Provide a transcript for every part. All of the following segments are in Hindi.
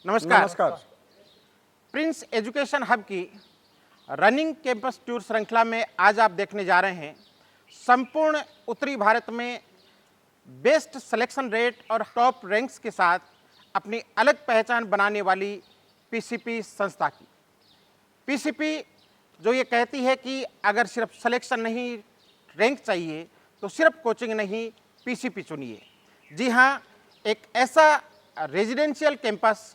नमस्कार। नमस्कार। प्रिंस एजुकेशन हब की रनिंग कैंपस टूर श्रृंखला में आज आप देखने जा रहे हैं संपूर्ण उत्तरी भारत में बेस्ट सिलेक्शन रेट और टॉप रैंक्स के साथ अपनी अलग पहचान बनाने वाली पीसीपी संस्था की। पीसीपी जो ये कहती है कि अगर सिर्फ सिलेक्शन नहीं, रैंक चाहिए तो सिर्फ कोचिंग नहीं, पीसीपी चुनिए। जी हाँ, एक ऐसा रेजिडेंशियल कैंपस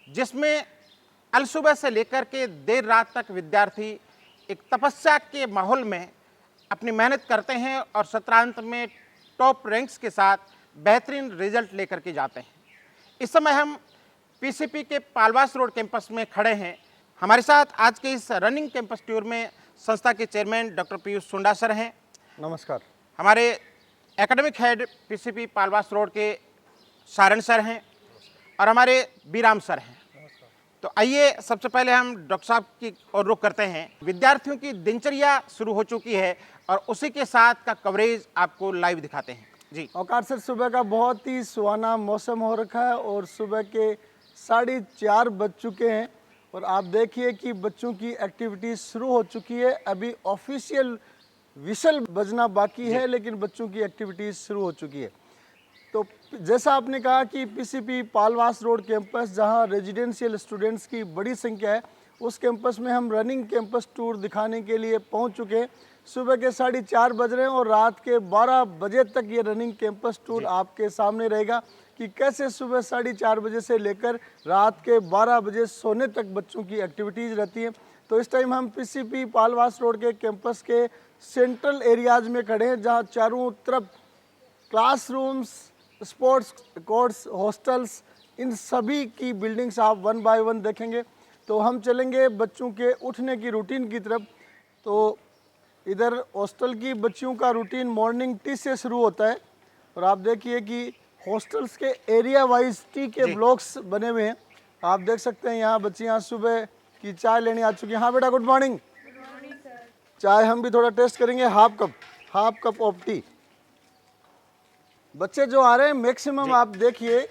जिसमें अलसुबह से लेकर के देर रात तक विद्यार्थी एक तपस्या के माहौल में अपनी मेहनत करते हैं और सत्रांत में टॉप रैंक्स के साथ बेहतरीन रिजल्ट लेकर के जाते हैं। इस समय हम पीसीपी के पालवास रोड कैंपस में खड़े हैं। हमारे साथ आज के इस रनिंग कैंपस टूर में संस्था के चेयरमैन डॉक्टर पीयूष सुंडा सर हैं। नमस्कार। हमारे academic head PCP Palwas road के सारण सर हैं और हमारे बीराम सर हैं। तो आइए सबसे पहले हम डॉक्टर साहब की ओर रुख करते हैं। विद्यार्थियों की दिनचर्या शुरू हो चुकी है और उसी के साथ का कवरेज आपको लाइव दिखाते हैं। जी औकात सर, सुबह का बहुत ही सुहाना मौसम हो रखा है और सुबह के 4:30 बज चुके हैं और आप देखिए कि बच्चों की एक्टिविटीज शुरू हो चुकी है। अभी ऑफिशियल विशल बजना बाकी है, लेकिन बच्चों की एक्टिविटीज शुरू हो चुकी है। तो जैसा आपने कहा कि पीसीपी पालवास रोड कैंपस जहां रेजिडेंशियल स्टूडेंट्स की बड़ी संख्या है, उस कैंपस में हम रनिंग कैंपस टूर दिखाने के लिए पहुंच चुके हैं। सुबह के 4:30 बज रहे हैं और रात के 12 बजे तक ये रनिंग कैंपस टूर आपके सामने रहेगा कि कैसे सुबह 4:30 बजे से लेकर रात के 12 बजे सोने तक बच्चों की एक्टिविटीज़ रहती है। तो इस टाइम हम पीसीपी पालवास रोड के कैंपस के सेंट्रल एरियाज में खड़े हैं, जहाँ चारों तरफ क्लासरूम्स, स्पोर्ट्स कोर्ट्स, हॉस्टल्स, इन सभी की बिल्डिंग्स आप 1 बाय 1 देखेंगे। तो हम चलेंगे बच्चों के उठने की रूटीन की तरफ। तो इधर हॉस्टल की बच्चियों का रूटीन मॉर्निंग टी से शुरू होता है और आप देखिए कि हॉस्टल्स के एरिया वाइज टी के ब्लॉक्स बने हुए हैं। आप देख सकते हैं यहाँ बच्चियाँ सुबह की चाय लेने आ चुकी हैं। हाँ बेटा, गुड मॉर्निंग। सर। चाय हम भी थोड़ा टेस्ट करेंगे। Half cup of T. बच्चे जो आ रहे हैं मैक्सिमम, आप देखिए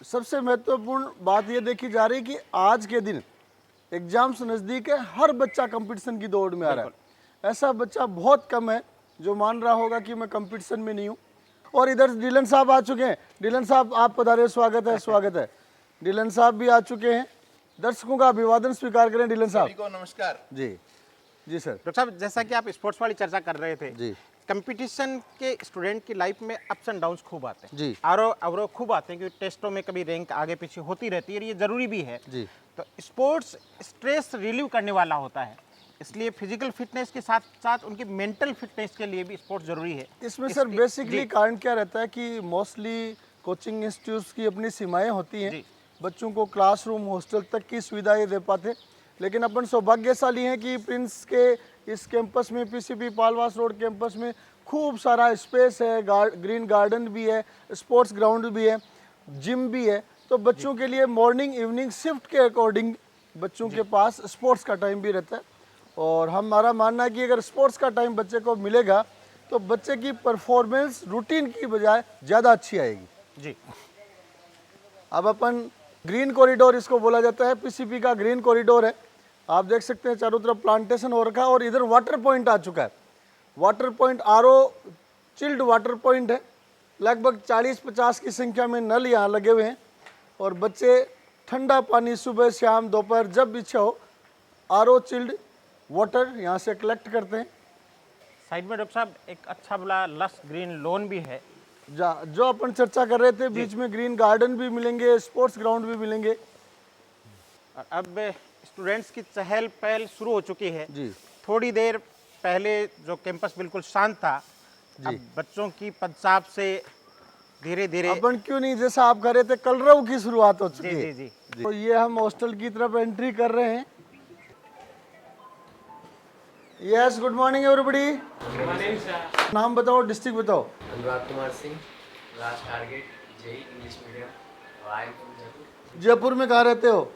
सबसे महत्वपूर्ण बात ये देखी जा रही है कि आज के दिन एग्जाम्स नज़दीक है, हर बच्चा कंपटीशन की दौड़ में आ रहा है। ऐसा बच्चा बहुत कम है जो मान रहा होगा कि मैं कंपटीशन में नहीं हूँ। और इधर डीलन साहब आ चुके हैं। डीलन साहब आप पधारे, स्वागत है। स्वागत है। डीलन साहब भी आ चुके हैं। दर्शकों का अभिवादन स्वीकार करें डीलन साहब को। नमस्कार जी। जी सर। डॉक्टर साहब, जैसा कि आप स्पोर्ट्स वाली चर्चा कर रहे थे जी, कंपटीशन के स्टूडेंट की लाइफ में अप्स एंड डाउन्स खूब आते हैं जी, अवरोह खूब आते हैं, क्योंकि टेस्टों में कभी रैंक आगे पीछे होती रहती है, ये जरूरी भी है जी। तो स्पोर्ट्स स्ट्रेस रिलीव करने वाला होता है, इसलिए फिजिकल फिटनेस के साथ साथ उनकी मेंटल फिटनेस के लिए भी स्पोर्ट्स जरूरी है। इसमें सर बेसिकली कारण क्या रहता है कि मोस्टली कोचिंग इंस्टीट्यूट्स की अपनी सीमाएं होती हैं, बच्चों को क्लासरूम, हॉस्टल तक की सुविधा ये दे पाते। लेकिन अपन सौभाग्यशाली हैं कि प्रिंस के इस कैंपस में, पीसीपी पालवास रोड कैंपस में खूब सारा स्पेस है, ग्रीन गार्डन भी है, स्पोर्ट्स ग्राउंड भी है, जिम भी है। तो बच्चों के लिए मॉर्निंग इवनिंग शिफ्ट के अकॉर्डिंग बच्चों के पास स्पोर्ट्स का टाइम भी रहता है। और हमारा मानना है कि अगर स्पोर्ट्स का टाइम बच्चे को मिलेगा तो बच्चे की परफॉर्मेंस रूटीन की बजाय ज़्यादा अच्छी आएगी जी। अब अपन ग्रीन कॉरिडोर इसको बोला जाता है, पीसीपी का ग्रीन कॉरिडोर है। आप देख सकते हैं चारों तरफ प्लांटेशन हो रखा है और इधर वाटर पॉइंट आ चुका है। Water point RO chilled water point है। लगभग 40-50 की संख्या में नल यहाँ लगे हुए हैं और बच्चे ठंडा पानी सुबह शाम दोपहर जब इच्छा हो आरओ चिल्ड वाटर यहाँ से कलेक्ट करते हैं। साइड में डॉक्टर साहब एक अच्छा बड़ा लस ग्रीन लॉन भी है, जो अपन चर्चा कर रहे थे। बीच में ग्रीन गार्डन भी मिलेंगे, स्पोर्ट्स ग्राउंड भी मिलेंगे। अब स्टूडेंट्स की चहल पहल शुरू हो चुकी है जी। थोड़ी देर पहले जो कैंपस बिल्कुल शांत था, अब बच्चों की पदसाब से धीरे धीरे अपन क्यों नहीं, जैसा आप कर रहे थे, कलरव की शुरुआत हो चुकी है जी। तो ये हम हॉस्टल की तरफ एंट्री कर रहे हैं। Yes, good morning everybody. Good morning sir. नाम बताओ, डिस्ट्रिक्ट बताओ। Anurag Kumar Singh, last target JEE English medium. I am from Jaipur. Jaipur में कहाँ रहते हो?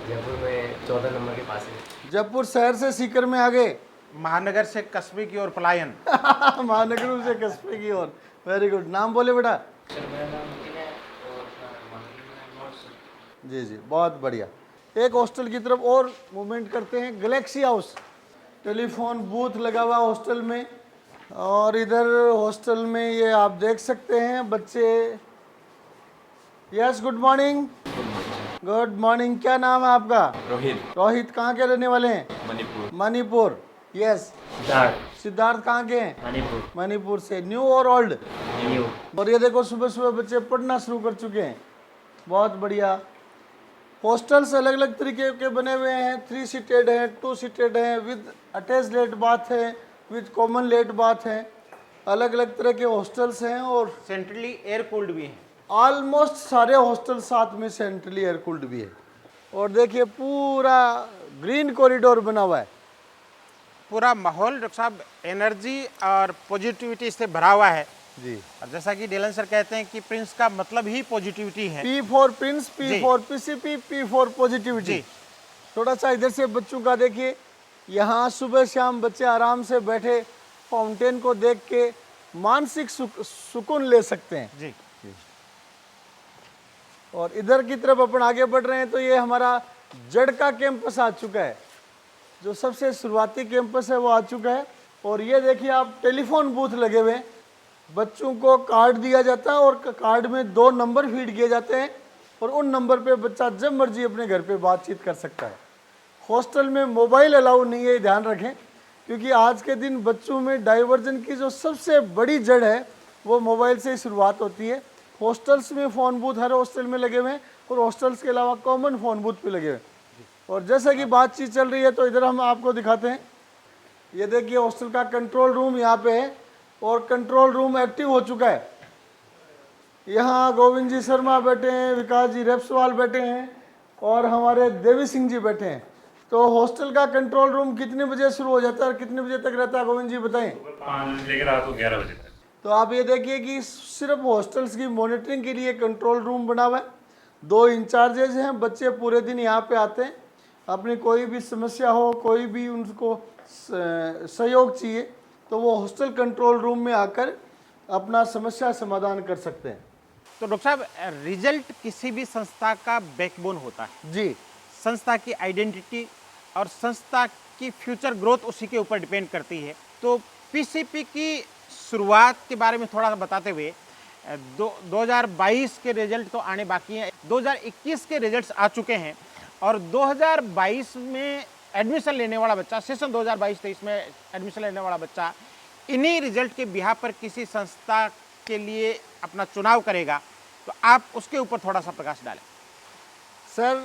जयपुर में 14 नंबर के पास है। जयपुर शहर से सीकर में आगे, महानगर से कस्बे की ओर पलायन। महानगर से कस्बे की ओर। Very good. नाम बोले बेटा। सर मेरा नाम मुकिन है और जी जी, बहुत बढ़िया। एक हॉस्टल की तरफ और मूवमेंट करते हैं, गैलेक्सी हाउस, टेलीफोन बूथ लगा हुआ हॉस्टल में। और इधर हॉस्टल में ये आप देख सकते हैं बच्चे। Yes, good morning. Good morning, क्या नाम है आपका? रोहित। रोहित, कहाँ के रहने वाले हैं? मणिपुर। मणिपुर। यस। सिद्धार्थ। सिद्धार्थ कहाँ के हैं? मणिपुर। मणिपुर से। न्यू और ओल्ड? न्यू। और ये देखो सुबह सुबह बच्चे पढ़ना शुरू कर चुके हैं, बहुत बढ़िया। हॉस्टल्स अलग अलग तरीके के बने हुए हैं, 3 सीटेड हैं, 2 सीटेड हैं, विद अटैच लेट बाथ है, विद कॉमन लेट बाथ है। अलग अलग तरह के हॉस्टल्स हैं और सेंट्रली एयर कूल्ड भी है। ऑलमोस्ट सारे हॉस्टल साथ में सेंट्रली एयर कूल्ड भी है। और देखिए पूरा ग्रीन कॉरिडोर बना हुआ है। पूरा माहौल डॉक्टर साहब एनर्जी और पॉजिटिविटी से भरा हुआ है जी। और जैसा कि डेलन सर कहते हैं कि प्रिंस का मतलब ही पॉजिटिविटी है। P फॉर प्रिंस, P जी। For PCP, P for positivity. जी। थोड़ा सा इधर से बच्चों का देखिए, यहाँ सुबह शाम बच्चे आराम से बैठे फाउंटेन को देख के मानसिक सुकून ले सकते हैं। जी। और इधर की तरफ अपन आगे बढ़ रहे हैं तो ये हमारा जड़ का कैंपस आ चुका है, जो सबसे शुरुआती कैंपस है वो आ चुका है। और ये देखिए आप, टेलीफोन बूथ लगे हुए हैं, बच्चों को कार्ड दिया जाता है और कार्ड में 2 नंबर फीड किए जाते हैं और उन नंबर पे बच्चा जब मर्जी अपने घर पे बातचीत कर सकता है। हॉस्टल में मोबाइल अलाउ नहीं है, ध्यान रखें, क्योंकि आज के दिन बच्चों में डाइवर्जन की जो सबसे बड़ी जड़ है वो मोबाइल से ही शुरुआत होती है। हॉस्टल्स में फ़ोन बूथ हर हॉस्टल में लगे हुए हैं और हॉस्टल्स के अलावा कॉमन फ़ोन बूथ पे लगे हुए हैं। और जैसा कि बातचीत चल रही है तो इधर हम आपको दिखाते हैं। ये देखिए हॉस्टल का कंट्रोल रूम यहाँ पे है और कंट्रोल रूम एक्टिव हो चुका है। यहाँ गोविंद जी शर्मा बैठे हैं, विकास जी रेपसवाल बैठे हैं और हमारे देवी सिंह जी बैठे हैं। तो हॉस्टल का कंट्रोल रूम कितने बजे शुरू हो जाता है और कितने बजे तक रहता है, गोविंद जी बताएं। 5 बजे लेकर रात को 11 बजे तक। तो आप ये देखिए कि सिर्फ हॉस्टल्स की मॉनिटरिंग के लिए कंट्रोल रूम बना हुआ है। 2 इंचार्जेज हैं, बच्चे पूरे दिन यहाँ पे आते हैं, अपनी कोई भी समस्या हो, कोई भी उनको सहयोग चाहिए तो वो हॉस्टल कंट्रोल रूम में आकर अपना समस्या समाधान कर सकते हैं। तो डॉक्टर साहब, रिजल्ट किसी भी संस्था का बैकबोन होता है। जी। संस्था की आइडेंटिटी और संस्था की फ्यूचर ग्रोथ उसी के ऊपर डिपेंड करती है। तो पीसीपी की शुरुआत के बारे में थोड़ा सा बताते हुए, 2022 के रिजल्ट तो आने बाकी हैं, 2021 के रिजल्ट्स आ चुके हैं और 2022 में एडमिशन लेने वाला बच्चा, सेशन 2022-23 में एडमिशन लेने वाला बच्चा इन्हीं रिजल्ट के बिहाफ पर किसी संस्था के लिए अपना चुनाव करेगा, तो आप उसके ऊपर थोड़ा सा प्रकाश डालें। सर,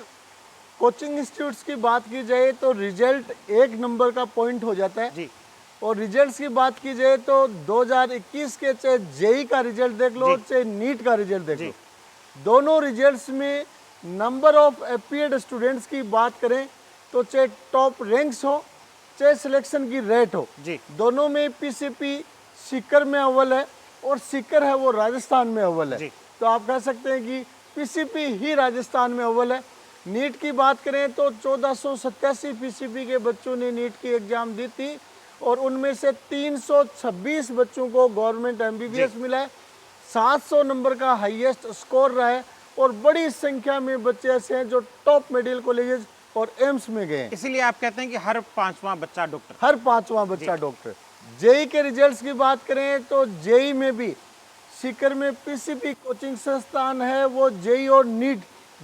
कोचिंग इंस्टीट्यूट्स की बात की जाए तो रिजल्ट 1 नंबर का पॉइंट हो जाता है जी। और रिजल्ट्स की बात की जाए तो 2021 के चाहे जेई का रिजल्ट देख लो, चाहे नीट का रिजल्ट देख लो, दोनों रिजल्ट्स में नंबर ऑफ अपीयर्ड स्टूडेंट्स की बात करें तो चाहे टॉप रैंक्स हो, चाहे सिलेक्शन की रेट हो, जी, दोनों में पीसीपी सीकर में अव्वल है और सीकर है वो राजस्थान में अव्वल है। तो आप कह सकते हैं कि पीसीपी ही राजस्थान में अव्वल है। नीट की बात करें तो 1487 पीसीपी के बच्चों ने नीट की एग्जाम दी थी और उनमें से 326 बच्चों को गवर्नमेंट एमबीबीएस मिला है। 700 नंबर का हाईएस्ट स्कोर रहा है और बड़ी संख्या में बच्चे ऐसे हैं जो टॉप मेडिकल कॉलेजेस और एम्स में गए। इसीलिए आप कहते हैं कि हर 5वां बच्चा डॉक्टर, हर 5वां बच्चा डॉक्टर। जेई के रिजल्ट्स की बात करें तो जेई में भी सीकर में पीसीपी कोचिंग संस्थान है, वो जेई और नीट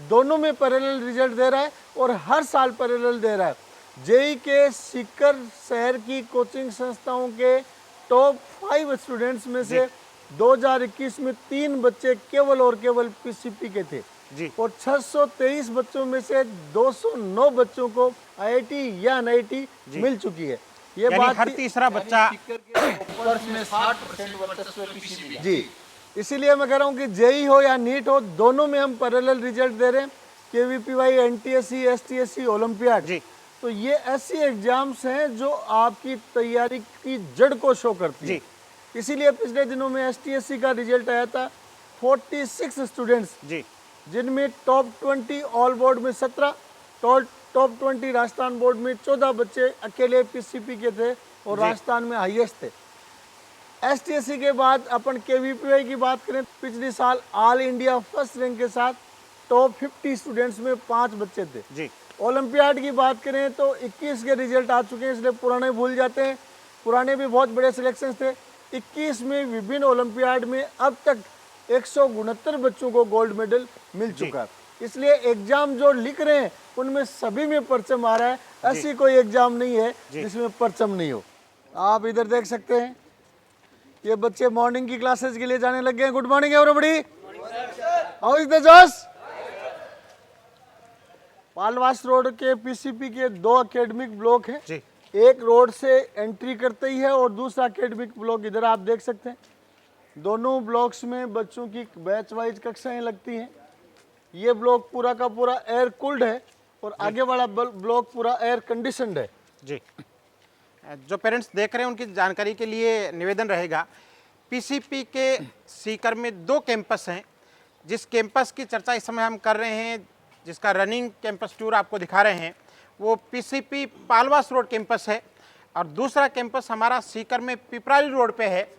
दोनों में पैरेलल रिजल्ट दे रहा है और हर साल पैरेलल दे रहा है। जेई के सीकर शहर की कोचिंग संस्थाओं के टॉप 5 स्टूडेंट्स में से 2021 में 3 बच्चे केवल और केवल पीसीपी के थे जी। और 623 बच्चों में से 209 बच्चों को आईआईटी या एनआईटी मिल चुकी है। ये बात हर तीसरा बच्चा में 60% वर्चस्व पीसीपी। जी, इसीलिए मैं कह रहा हूँ कि जेई हो या नीट हो, दोनों में हम पैरेलल रिजल्ट दे रहे हैं। केवीपीवाई, एनटीएसई, एसटीएसई, ओलंपियाड, तो ये ऐसी एग्जाम्स हैं जो आपकी तैयारी की जड़ को शो करती है। इसीलिए पिछले दिनों में एसटीएससी का रिजल्ट आया था, 46 स्टूडेंट्स जिनमें टॉप 20 ऑल बोर्ड में 17, टॉप 20 राजस्थान बोर्ड में 14 बच्चे अकेले पीसीपी के थे और राजस्थान में हाईएस्ट थे। एसटीएससी के बाद अपन केवीपीवाई की बात करें, पिछले साल ऑल इंडिया फर्स्ट रैंक के साथ टॉप 50 स्टूडेंट्स में 5 बच्चे थे जी। ओलंपियाड की बात करें तो 21 के रिजल्ट आ चुके हैं, इसलिए पुराने भूल जाते हैं। पुराने भी बहुत बड़े सिलेक्शंस थे। 21 में विभिन्न ओलंपियाड में अब तक 169 बच्चों को गोल्ड मेडल मिल चुका है। इसलिए एग्जाम जो लिख रहे हैं उनमें सभी में परचम आ रहा है। ऐसी कोई एग्जाम नहीं है जिसमें परचम नहीं हो। आप इधर देख सकते हैं, ये बच्चे मॉर्निंग की क्लासेस के लिए जाने लग गए हैं। Good morning everybody, how is the जोश? पालवास रोड के पीसीपी के 2 एकेडमिक ब्लॉक हैं जी। एक रोड से एंट्री करते ही है और दूसरा एकेडमिक ब्लॉक इधर आप देख सकते हैं। दोनों ब्लॉक्स में बच्चों की बैच वाइज कक्षाएं लगती हैं। ये ब्लॉक पूरा का पूरा एयर कूल्ड है और आगे वाला ब्लॉक पूरा एयर कंडीशनड है। जी, जो पेरेंट्स देख रहे हैं उनकी जानकारी के लिए निवेदन रहेगा, पीसीपी के सीकर में 2 कैंपस हैं। जिस कैंपस की चर्चा इस समय हम कर रहे हैं, जिसका रनिंग कैंपस टूर आपको दिखा रहे हैं, वो पीसीपी पालवास रोड कैंपस है और दूसरा कैंपस हमारा सीकर में पिपराली रोड पे है।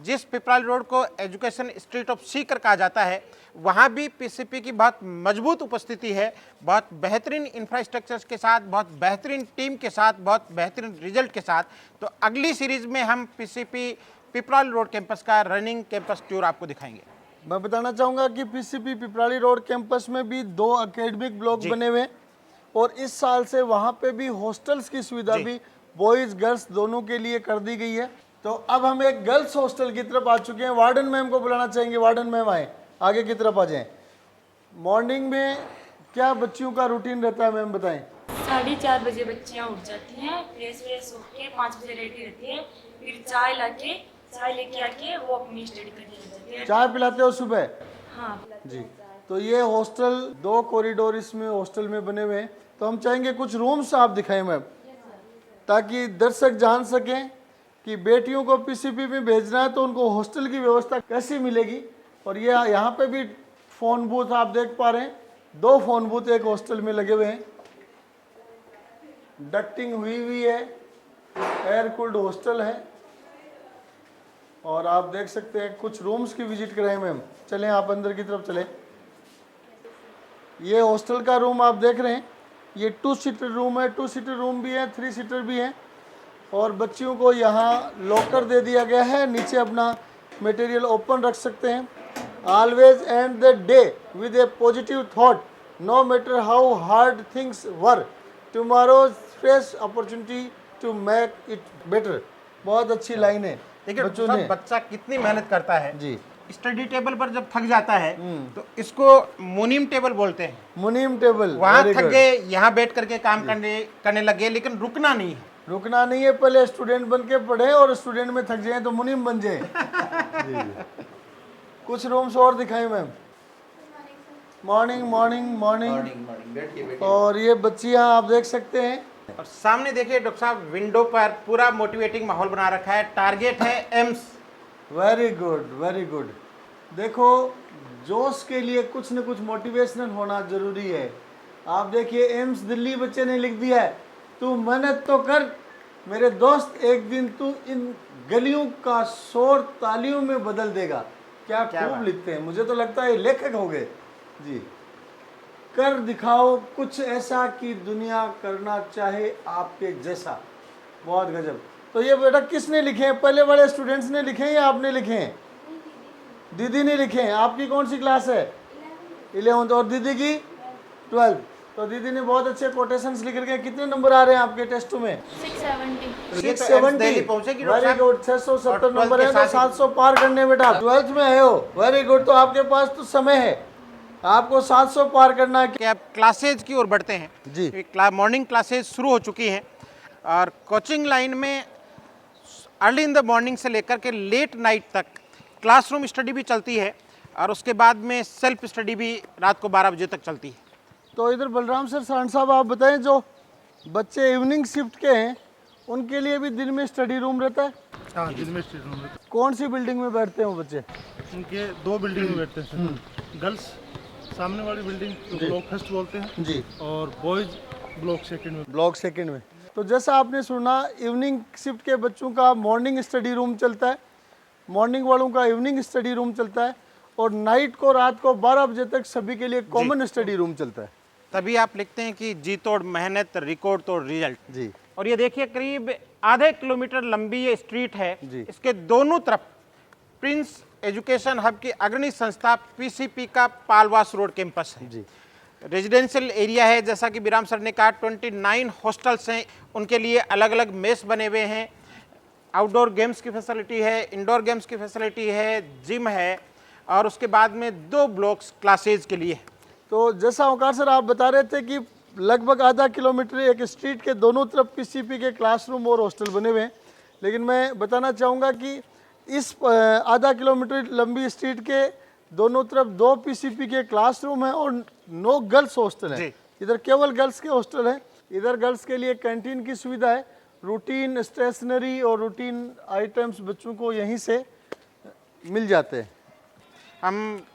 जिस पिपराली रोड को एजुकेशन स्ट्रीट ऑफ सीकर कहा जाता है, वहाँ भी पीसीपी की बहुत मजबूत उपस्थिति है। बहुत बेहतरीन इंफ्रास्ट्रक्चर के साथ, बहुत बेहतरीन टीम के साथ, बहुत बेहतरीन रिजल्ट के साथ। तो अगली सीरीज में हम पीसीपी पिपराली रोड कैंपस का रनिंग कैंपस टूर आपको दिखाएंगे। मैं बताना चाहूँगा कि पीसीपी पिपराली रोड कैंपस में भी 2 एकेडमिक ब्लॉक बने हुए हैं और इस साल से वहाँ पे भी हॉस्टल्स की सुविधा भी बॉयज़ गर्ल्स दोनों के लिए कर दी गई है। तो अब हम एक गर्ल्स हॉस्टल की तरफ आ चुके हैं। वार्डन मैम को बुलाना चाहेंगे। वार्डन मैम आए, आगे की तरफ आ जाएं। मॉर्निंग में क्या बच्चियों का रूटीन रहता है मैम, बताएं। 4:30 बजे बच्चियाँ उठ जाती हैं, फ्रेश व्रेश होके 5 बजे रेडी रहती है, फिर चाय लेके आके वो अपनी स्टडी करने लग जाती है। चाय पिलाते हो सुबह? हाँ जी। तो ये हॉस्टल 2 कॉरिडोर इसमें हॉस्टल में बने हुए हैं। तो हम चाहेंगे कुछ रूम्स आप दिखाएं मैम, ताकि दर्शक जान सकें कि बेटियों को पीसीपी में भेजना है तो उनको हॉस्टल की व्यवस्था कैसी मिलेगी। और ये यहाँ पे भी फ़ोन बूथ आप देख पा रहे हैं, 2 फ़ोन बूथ एक हॉस्टल में लगे हुए हैं। डक्टिंग हुई है, एयर कूल्ड हॉस्टल है। और आप देख सकते हैं कुछ रूम्स की विजिट कराएं मैम। चलें आप अंदर की तरफ चलें। ये हॉस्टल का रूम आप देख रहे हैं, ये 2 सीटर रूम है। 2 सीटर रूम भी है, 3 सीटर भी है। और बच्चियों को यहाँ लॉकर दे दिया गया है, नीचे अपना मटेरियल ओपन रख सकते हैं। Always end the day with a positive thought, no matter how hard things were, tomorrow's fresh opportunity to make it better. बहुत अच्छी लाइन है। देखिए बच्चों सब ने बच्चा कितनी मेहनत करता है जी। स्टडी टेबल पर जब थक जाता है तो इसको मुनीम टेबल बोलते हैं। मुनीम टेबल, वहाँ very थक good। गए, यहाँ बैठ करके काम करने लगे, लेकिन रुकना नहीं है। रुकना नहीं है, पहले स्टूडेंट बन के पढ़े और स्टूडेंट में थक जाए तो मुनीम बन जाए। जी। कुछ रूम्स और दिखाएं मैम। Morning morning morning. और ये बच्चियां आप देख सकते हैं। और सामने देखिए डॉक्टर साहब, विंडो पर पूरा मोटिवेटिंग माहौल बना रखा है। टारगेट है AIIMS. Very good very good. देखो, जोश के लिए कुछ न कुछ मोटिवेशनल होना जरूरी है। आप देखिए, एम्स दिल्ली बच्चे ने लिख दिया है, तू मेहनत तो कर मेरे दोस्त, एक दिन तू इन गलियों का शोर तालियों में बदल देगा। क्या खूब लिखते हैं, मुझे तो लगता है लेखक हो गए जी। कर दिखाओ कुछ ऐसा कि दुनिया करना चाहे आपके जैसा। बहुत गजब। तो ये बेटा किसने लिखे हैं? पहले वाले स्टूडेंट्स ने लिखे हैं या आपने लिखे हैं? दीदी ने लिखे हैं। आपकी कौन सी क्लास है? 11th। और दीदी की 12th। तो दीदी ने बहुत अच्छे कोटेशंस लिख रखे हैं। कितने नंबर आ रहे हैं आपके टेस्टों में? 670। Very good. 670 नंबर है तो 700 पार करने बेटा। 12th में आए हो, वेरी गुड। तो आपके पास तो समय है, आपको 700 पार करना है। कि अब क्लासेज की ओर बढ़ते हैं जी। मॉर्निंग क्लासेज शुरू हो चुकी हैं और कोचिंग लाइन में अर्ली इन द मॉर्निंग से लेकर के लेट नाइट तक क्लासरूम स्टडी भी चलती है और उसके बाद में सेल्फ स्टडी भी रात को 12 बजे तक चलती है। तो इधर बलराम सर, सारण साहब, आप बताएं, जो बच्चे इवनिंग शिफ्ट के हैं उनके लिए भी दिन में स्टडी रूम रहता है? हाँ, दिन में स्टडी रूम रहता है। कौन सी बिल्डिंग में बैठते हैं वो बच्चे? उनके 2 बिल्डिंग में बैठते हैं। गर्ल्स सामने वाली बिल्डिंग जो ब्लॉक फर्स्ट बोलते हैं जी, और बॉयज ब्लॉक सेकंड में। ब्लॉक सेकंड में। तो जैसा आपने सुना, इवनिंग शिफ्ट के बच्चों का मॉर्निंग स्टडी रूम चलता है, मॉर्निंग वालों का इवनिंग स्टडी रूम चलता है। और नाइट को रात को 12 बजे तक सभी के लिए कॉमन स्टडी रूम चलता है। तभी आप लिखते हैं कि जी तोड़ मेहनत, रिकॉर्ड तोड़ रिजल्ट। जी। और ये देखिए करीब आधे किलोमीटर लंबी ये स्ट्रीट है, जी। इसके दोनों तरफ प्रिंस एजुकेशन हब की अग्रणी संस्था पीसीपी का पालवास रोड कैंपस है। जी। रेजिडेंशियल एरिया है, जैसा कि विराम सर ने कहा 29 हॉस्टल्स हैं, उनके लिए अलग अलग मेस बने हुए हैं, आउटडोर गेम्स की फैसिलिटी है, इंडोर गेम्स की फैसिलिटी है, जिम है, और उसके बाद में 2 ब्लॉक्स क्लासेज के लिए। तो जैसा ओंकार सर आप बता रहे थे कि लगभग आधा किलोमीटर एक स्ट्रीट के दोनों तरफ पीसीपी के क्लासरूम और हॉस्टल बने हुए हैं, लेकिन मैं बताना चाहूँगा कि इस आधा किलोमीटर लंबी स्ट्रीट के दोनों तरफ 2 पीसीपी के क्लासरूम हैं और 9 गर्ल्स हॉस्टल हैं। इधर केवल गर्ल्स के हॉस्टल हैं। इधर गर्ल्स के लिए कैंटीन की सुविधा है, रूटीन स्टेशनरी और रूटीन आइटम्स बच्चों को यहीं से मिल जाते हैं। हम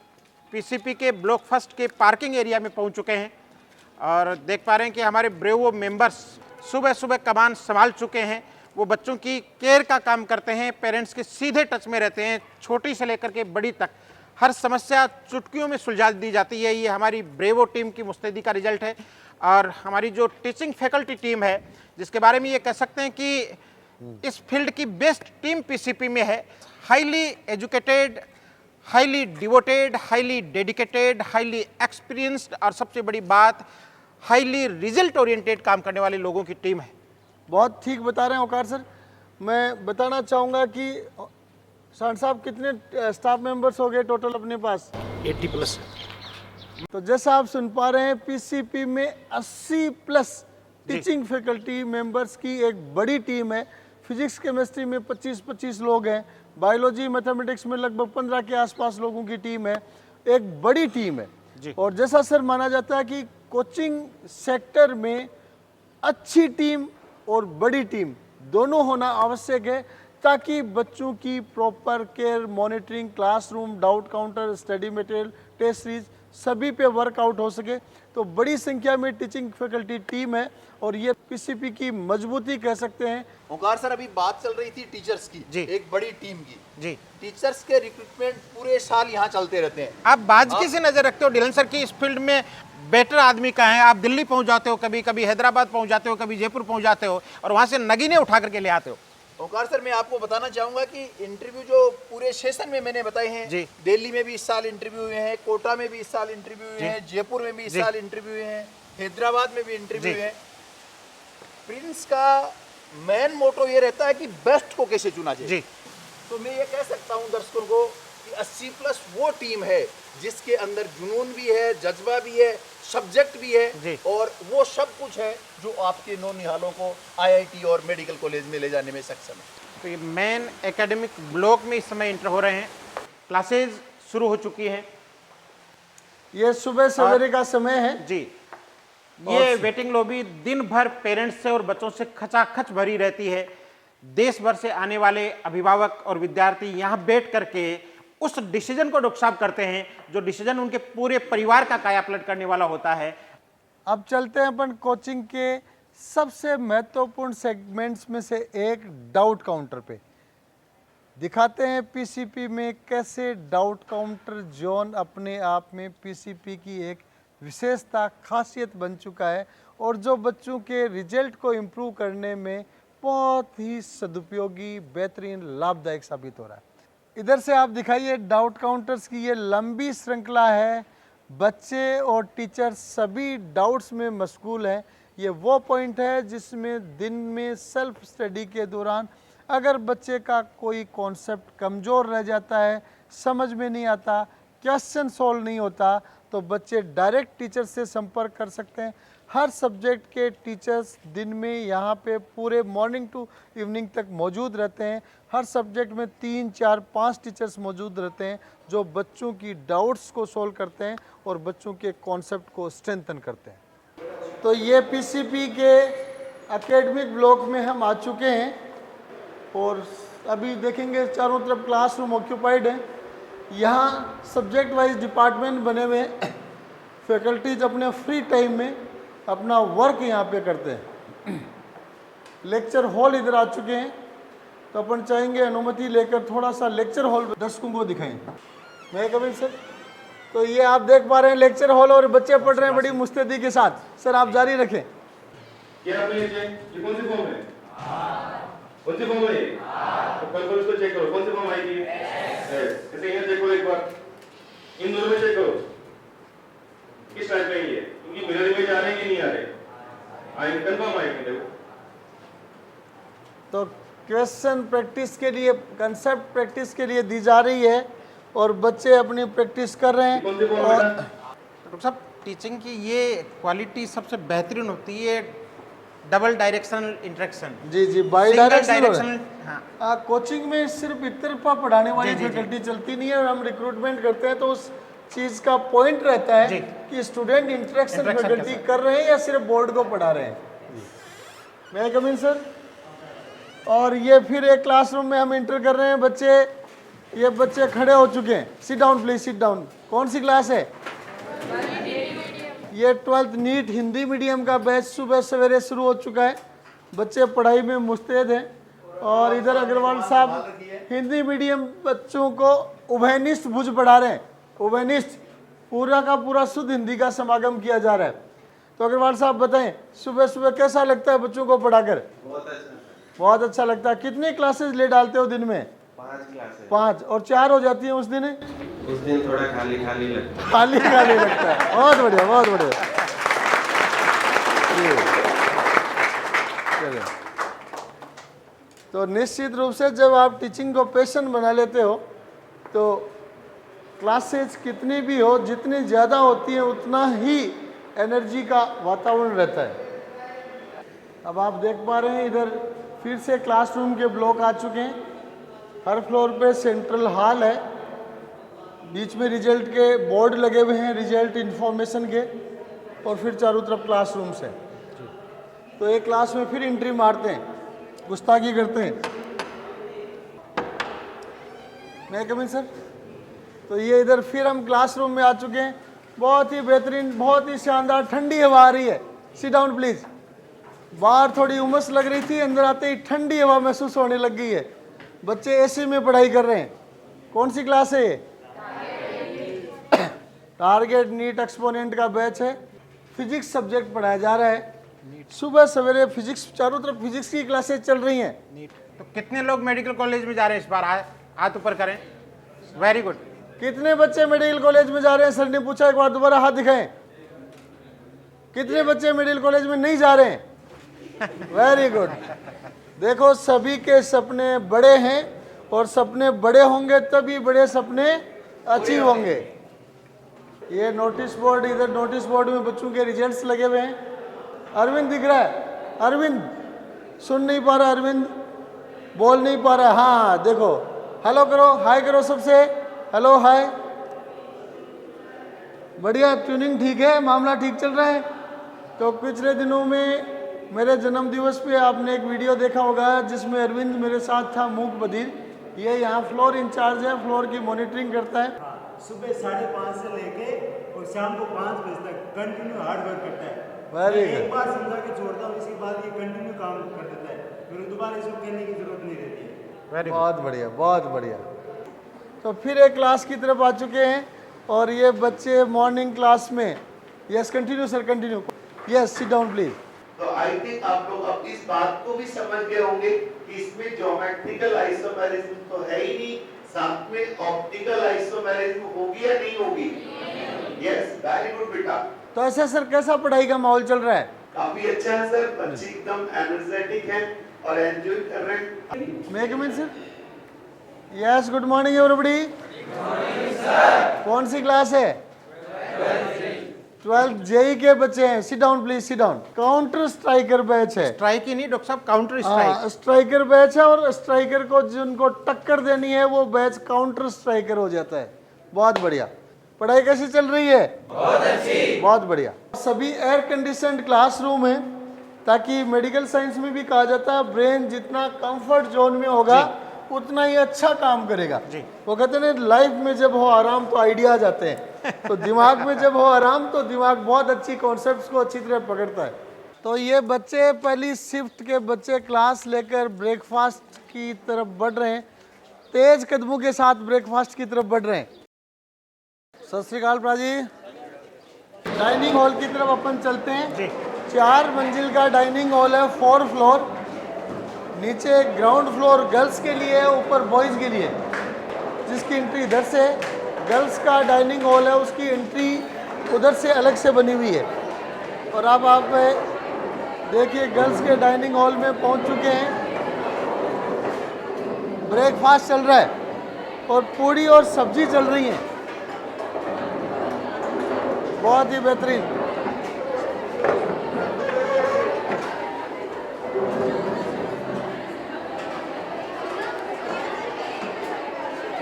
पीसीपी के ब्लॉक फर्स्ट के पार्किंग एरिया में पहुंच चुके हैं और देख पा रहे हैं कि हमारे ब्रेवो मेंबर्स सुबह सुबह कमान संभाल चुके हैं। वो बच्चों की केयर का काम करते हैं, पेरेंट्स के सीधे टच में रहते हैं, छोटी से लेकर के बड़ी तक हर समस्या चुटकियों में सुलझा दी जाती है। ये हमारी ब्रेवो टीम की मुस्तैदी का रिजल्ट है। और हमारी जो टीचिंग फैकल्टी टीम है, जिसके बारे में ये कह सकते हैं कि इस फील्ड की बेस्ट टीम पीसीपी में है। Highly educated, highly devoted, highly dedicated, highly experienced और सबसे बड़ी बात हाईली रिजल्ट ओरिएंटेड काम करने वाले लोगों की टीम है। बहुत ठीक बता रहे हैं ओंकार सर। मैं बताना चाहूँगा कि शान साहब कितने स्टाफ मेंबर्स हो गए टोटल अपने पास? 80+। तो जैसा आप सुन पा रहे हैं पीसीपी में 80+ टीचिंग फैकल्टी मेंबर्स की एक बड़ी टीम है। फिजिक्स केमिस्ट्री में 25 लोग हैं, बायोलॉजी मैथमेटिक्स में लगभग 15 के आसपास लोगों की टीम है। एक बड़ी टीम है। और जैसा सर माना जाता है कि कोचिंग सेक्टर में अच्छी टीम और बड़ी टीम दोनों होना आवश्यक है, ताकि बच्चों की proper care, monitoring, classroom, doubt counter, study material, test series सभी पे वर्कआउट हो सके। तो बड़ी संख्या में टीचिंग फैकल्टी टीम है और ये पीसीपी की मजबूती कह सकते हैं। ओंकार सर, अभी बात चल रही थी टीचर्स की, जी। एक बड़ी टीम की। जी। टीचर्स के रिक्रूटमेंट पूरे साल यहाँ चलते रहते हैं। आप बाजगी से नजर रखते हो डिलन सर की इस फील्ड में बेटर आदमी का है। आप दिल्ली पहुंच जाते हो, कभी कभी हैदराबाद पहुंच जाते हो, कभी जयपुर पहुंच जाते हो और वहां से नगीने उठा करके ले आते हो। ओंकार सर, मैं आपको बताना चाहूंगा कि इंटरव्यू जो पूरे सेशन में मैंने बताए हैं, दिल्ली में भी इस साल इंटरव्यू हुए हैं, कोटा में भी इस साल इंटरव्यू हुए हैं, जयपुर में भी इस साल इंटरव्यू हुए हैं, हैदराबाद में भी इंटरव्यू हुए हैं। प्रिंस का मेन मोटो ये रहता है कि बेस्ट को कैसे चुना जाए। तो मैं ये कह सकता हूँ दर्शकों को कि 80+ वो टीम है जिसके अंदर जुनून भी है, जज्बा भी है, सब्जेक्ट भी है और वो सब कुछ है जो आपके नौनिहालों को आईआईटी और मेडिकल कॉलेज में ले जाने में सक्षम है। तो ये मेन एकेडमिक ब्लॉक में इस समय इंटर हो रहे हैं, क्लासेज शुरू हो चुकी हैं। ये सुबह सवेरे का समय है जी। ये वेटिंग लॉबी दिन भर पेरेंट्स से और बच्चों से खचाखच भरी रहती है। देश भर से आने वाले अभिभावक और विद्यार्थी यहाँ बैठ करके उस डिसीजन को डॉक्टर करते हैं जो डिसीजन उनके पूरे परिवार का कायापलट करने वाला होता है। अब चलते हैं अपन कोचिंग के सबसे महत्वपूर्ण सेगमेंट्स में से एक डाउट काउंटर पे। दिखाते हैं पीसीपी में कैसे डाउट काउंटर जोन अपने आप में पीसीपी की एक विशेषता, खासियत बन चुका है और जो बच्चों के रिजल्ट को इम्प्रूव करने में बहुत ही सदुपयोगी, बेहतरीन, लाभदायक साबित हो रहा है। इधर से आप दिखाइए डाउट काउंटर्स की ये लंबी श्रृंखला है। बच्चे और टीचर सभी डाउट्स में मशगूल हैं। ये वो पॉइंट है जिसमें दिन में सेल्फ स्टडी के दौरान अगर बच्चे का कोई कॉन्सेप्ट कमज़ोर रह जाता है, समझ में नहीं आता, क्वेश्चन सॉल्व नहीं होता, तो बच्चे डायरेक्ट टीचर से संपर्क कर सकते हैं। हर सब्जेक्ट के टीचर्स दिन में यहाँ पे पूरे मॉर्निंग टू इवनिंग तक मौजूद रहते हैं। हर सब्जेक्ट में 3, 4, 5 टीचर्स मौजूद रहते हैं जो बच्चों की डाउट्स को सॉल्व करते हैं और बच्चों के कॉन्सेप्ट को स्ट्रेंथन करते हैं। तो ये पीसीपी के एकेडमिक ब्लॉक में हम आ चुके हैं और अभी देखेंगे चारों तरफ क्लासरूम ऑक्यूपाइड है। यहाँ सब्जेक्ट वाइज डिपार्टमेंट बने हुए हैं। फैकल्टीज अपने फ्री टाइम में अपना वर्क यहाँ पे करते हैं। लेक्चर हॉल इधर आ चुके हैं, तो अपन चाहेंगे अनुमति लेकर थोड़ा सा लेक्चर हॉल दर्शकों को दिखाएं। मैं कभी सर, तो ये आप देख पा रहे हैं लेक्चर हॉल और बच्चे पढ़ रहे हैं बड़ी मुस्तैदी के साथ। सर आप जारी रखें। क्या आप लीजिए, ये कौन सी फॉर्म है? कौन सी फॉर्म है ये? तो कल इसको चेक करो, कौन सी फॉर्म आएगी? ऐसे यहाँ चेक करो एक बार, इन दोनों में चेक करो किस टाइप में ये, क्योंकि मिरर इमेज आ रहे हैं कि नहीं आ रहे, आएंगे कंफर्म आएंगे। देखो तो क्वेश्चन प्रैक्टिस के लिए, कंसेप्ट प्रैक्टिस के लिए दी जा रही है और बच्चे अपनी प्रैक्टिस कर रहे हैं। और डॉक्टर साहब टीचिंग की ये क्वालिटी सबसे बेहतरीन होती है, double directional interaction. Ji ji, by directional. हाँ कोचिंग में सिर्फ एक तरफा पढ़ाने वाली फैकल्टी चलती नहीं है, और हम रिक्रूटमेंट करते हैं तो उस चीज का पॉइंट रहता है कि स्टूडेंट इंटरेक्शन फैकल्टी कर रहे हैं या सिर्फ बोर्ड को पढ़ा रहे हैं। मैं कम इन सर। और ये फिर एक क्लासरूम में हम इंटर कर रहे हैं बच्चे, ये बच्चे खड़े हो चुके हैं। Sit down please, sit down. कौन सी क्लास है? ये 12th नीट हिंदी मीडियम का बैच सुबह सवेरे शुरू हो चुका है। बच्चे पढ़ाई में मुस्तैद हैं। और इधर अग्रवाल साहब हिंदी मीडियम बच्चों को उभयनिष्ठ भुज पढ़ा रहे हैं। उभयनिष्ठ पूरा का पूरा शुद्ध हिंदी का समागम किया जा रहा है। तो अग्रवाल साहब बताएं, सुबह सुबह कैसा लगता है बच्चों को पढ़ाकर? बहुत अच्छा लगता है। कितनी क्लासेस ले डालते हो दिन में? 5 क्लासेस। 5 और 4 हो जाती है उस दिन? उस दिन थोड़ा खाली खाली लगता है। खाली खाली लगता है। बहुत बढ़िया, बहुत बढ़िया। चलिए, तो निश्चित रूप से जब आप टीचिंग को पैशन बना लेते हो तो क्लासेज कितनी भी हो, जितनी ज़्यादा होती है उतना ही एनर्जी का वातावरण रहता है। अब आप देख पा रहे हैं इधर फिर से क्लासरूम के ब्लॉक आ चुके हैं। हर फ्लोर पे सेंट्रल हॉल है, बीच में रिजल्ट के बोर्ड लगे हुए हैं, रिजल्ट इंफॉर्मेशन के, और फिर चारों तरफ क्लासरूम्स हैं। तो एक क्लास में फिर एंट्री मारते हैं, गुस्ताखी करते हैं। मैं कमिंग सर। तो ये इधर फिर हम क्लासरूम में आ चुके हैं। बहुत ही बेहतरीन, बहुत ही शानदार ठंडी हवा आ रही है। Seat down please. बाहर थोड़ी उमस लग रही थी, अंदर आते ही ठंडी हवा महसूस होने लग गई है। बच्चे एसी में पढ़ाई कर रहे हैं। कौन सी क्लास है ये? टारगेट नीट एक्सपोनेंट का बैच है। फिजिक्स सब्जेक्ट पढ़ाया जा रहा है। सुबह सवेरे फिजिक्स, चारों तरफ फिजिक्स की क्लासेस चल रही हैं। तो कितने लोग मेडिकल कॉलेज में जा रहे हैं इस बार? हाथ ऊपर करें। Very good. कितने बच्चे मेडिकल कॉलेज में जा रहे हैं? सर ने पूछा, एक बार दोबारा हाथ दिखाएं। कितने बच्चे मेडिकल कॉलेज में नहीं जा रहे हैं? Very good. देखो, सभी के सपने बड़े हैं और सपने बड़े होंगे तभी बड़े सपने अचीव होंगे। ये नोटिस बोर्ड, इधर नोटिस बोर्ड में बच्चों के रिजल्ट्स लगे हुए हैं। अरविंद दिख रहा है? अरविंद सुन नहीं पा रहा, अरविंद बोल नहीं पा रहा। हाँ देखो, हेलो करो, हाय करो सबसे, हेलो हाय। बढ़िया, ट्यूनिंग ठीक है, मामला ठीक चल रहा है। तो पिछले दिनों में मेरे जन्म दिवस पे आपने एक वीडियो देखा होगा जिसमें अरविंद मेरे साथ था, मूक बधिर। ये यहाँ फ्लोर इंचार्ज है, फ्लोर की मॉनिटरिंग करता है। सुबह 5:30 से लेके और शाम को 5 बजे तक कंटिन्यू हार्ड वर्क करता है। वेरी एक गुड। बार समझा के छोड़ता हूँ, इसके बाद ये कंटिन्यू काम कर देता है, फिर दोबारा इसको कहने की जरूरत नहीं रहती है। बहुत बढ़िया, बहुत बढ़िया। तो फिर एक क्लास की तरफ आ चुके हैं और ये बच्चे मॉर्निंग क्लास में। Yes continue sir, continue. Yes, seat down please. तो आई थिंक आप लोग अब इस बात को भी समझ गए होंगे कि इसमें ज्योमेट्रिकल आइसोमेरिज्म तो है ही नहीं, साथ में ऑप्टिकल आइसोमेरिज्म होगी या नहीं होगी? यस, वेरी गुड बेटा। तो ऐसा सर कैसा पढ़ाई का माहौल चल रहा है? काफी अच्छा है सर, बच्चे एकदम एनर्जेटिक हैं और एंजॉय कर रहे हैं। मैं come in sir. Yes, good morning everybody. कौन सी क्लास है? 12th जेई के बच्चे हैं। Sit down please, sit down. Counter striker batch है। स्ट्राइक ही नहीं डॉक्टर साहब, काउंटर स्ट्राइक। स्ट्राइकर बैच है और स्ट्राइकर को जिनको टक्कर देनी है वो बैच काउंटर स्ट्राइकर हो जाता है। बहुत बढ़िया। पढ़ाई कैसी चल रही है? बहुत अच्छी, बहुत बढ़िया। सभी एयर कंडीशनड क्लासरूम है ताकि मेडिकल साइंस में भी कहा जाता है ब्रेन जितना कंफर्ट जोन में होगा उतना ही अच्छा काम करेगा। वो कहते हैं लाइफ में जब हो आराम तो आइडिया जाते हैं, तो दिमाग में जब हो आराम तो दिमाग बहुत अच्छी कॉन्सेप्ट्स को अच्छी तरह पकड़ता है। तो ये बच्चे पहली शिफ्ट के बच्चे क्लास लेकर ब्रेकफास्ट की तरफ बढ़ रहे हैं, तेज कदमों के साथ ब्रेकफास्ट की तरफ बढ़ रहे हैं। सत श्री अकाल प्रा जी। डाइनिंग हॉल की तरफ अपन चलते हैं जी। 4 मंजिल का डाइनिंग हॉल है, 4 फ्लोर। नीचे ग्राउंड फ्लोर गर्ल्स के लिए है, ऊपर बॉयज़ के लिए, जिसकी एंट्री इधर से है। गर्ल्स का डाइनिंग हॉल है, उसकी एंट्री उधर से अलग से बनी हुई है। और अब आप देखिए गर्ल्स के डाइनिंग हॉल में पहुंच चुके हैं। ब्रेकफास्ट चल रहा है और पूड़ी और सब्जी चल रही है, बहुत ही बेहतरीन।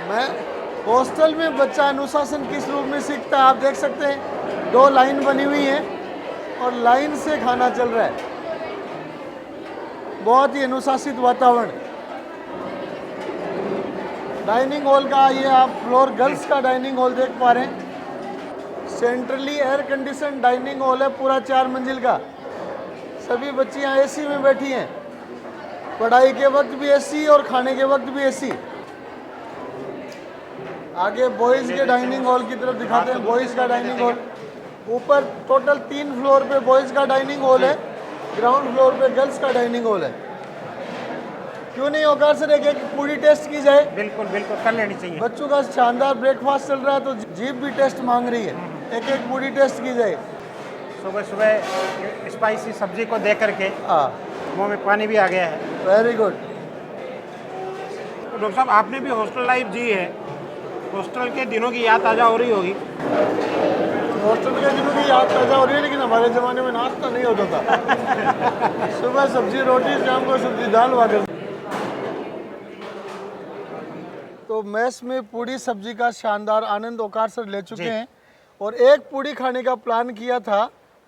मैं हॉस्टल में बच्चा अनुशासन किस रूप में सीखता है आप देख सकते हैं। 2 लाइन बनी हुई है और लाइन से खाना चल रहा है, बहुत ही अनुशासित वातावरण। डाइनिंग हॉल का ये आप फ्लोर गर्ल्स का डाइनिंग हॉल देख पा रहे हैं। Centrally air condition dining hall है, पूरा 4 मंजिल का। सभी बच्चियां एसी में बैठी हैं, पढ़ाई के वक्त भी एसी और खाने के वक्त भी एसी। आगे बॉयज़ के डाइनिंग हॉल की तरफ दिखाते हैं। बॉयज़ का डाइनिंग हॉल ऊपर टोटल 3 फ्लोर पे बॉयज़ का डाइनिंग हॉल है, ग्राउंड फ्लोर पे गर्ल्स का डाइनिंग हॉल है। क्यों नहीं होगा सर, एक पूरी टेस्ट की जाए। बिल्कुल बिल्कुल कर लेनी चाहिए। बच्चों का शानदार ब्रेकफास्ट चल रहा है तो जीभ भी टेस्ट मांग रही है, एक पूरी टेस्ट की जाए। सुबह सुबह स्पाइसी सब्जी को देख करके मुंह में पानी भी आ गया है। Very good. तो डॉक्टर साहब आपने भी हॉस्टल लाइफ जी है, हॉस्टल के दिनों की याद ताज़ा हो रही होगी। हॉस्टल के दिनों की याद ताज़ा हो रही है, लेकिन हमारे ज़माने में नाश्ता नहीं होता था। सुबह सब्जी रोटी, शाम को सब्जी दाल वागर। तो मेस में पूड़ी सब्जी का शानदार आनंद ओकार सर ले चुके हैं और 1 पूड़ी खाने का प्लान किया था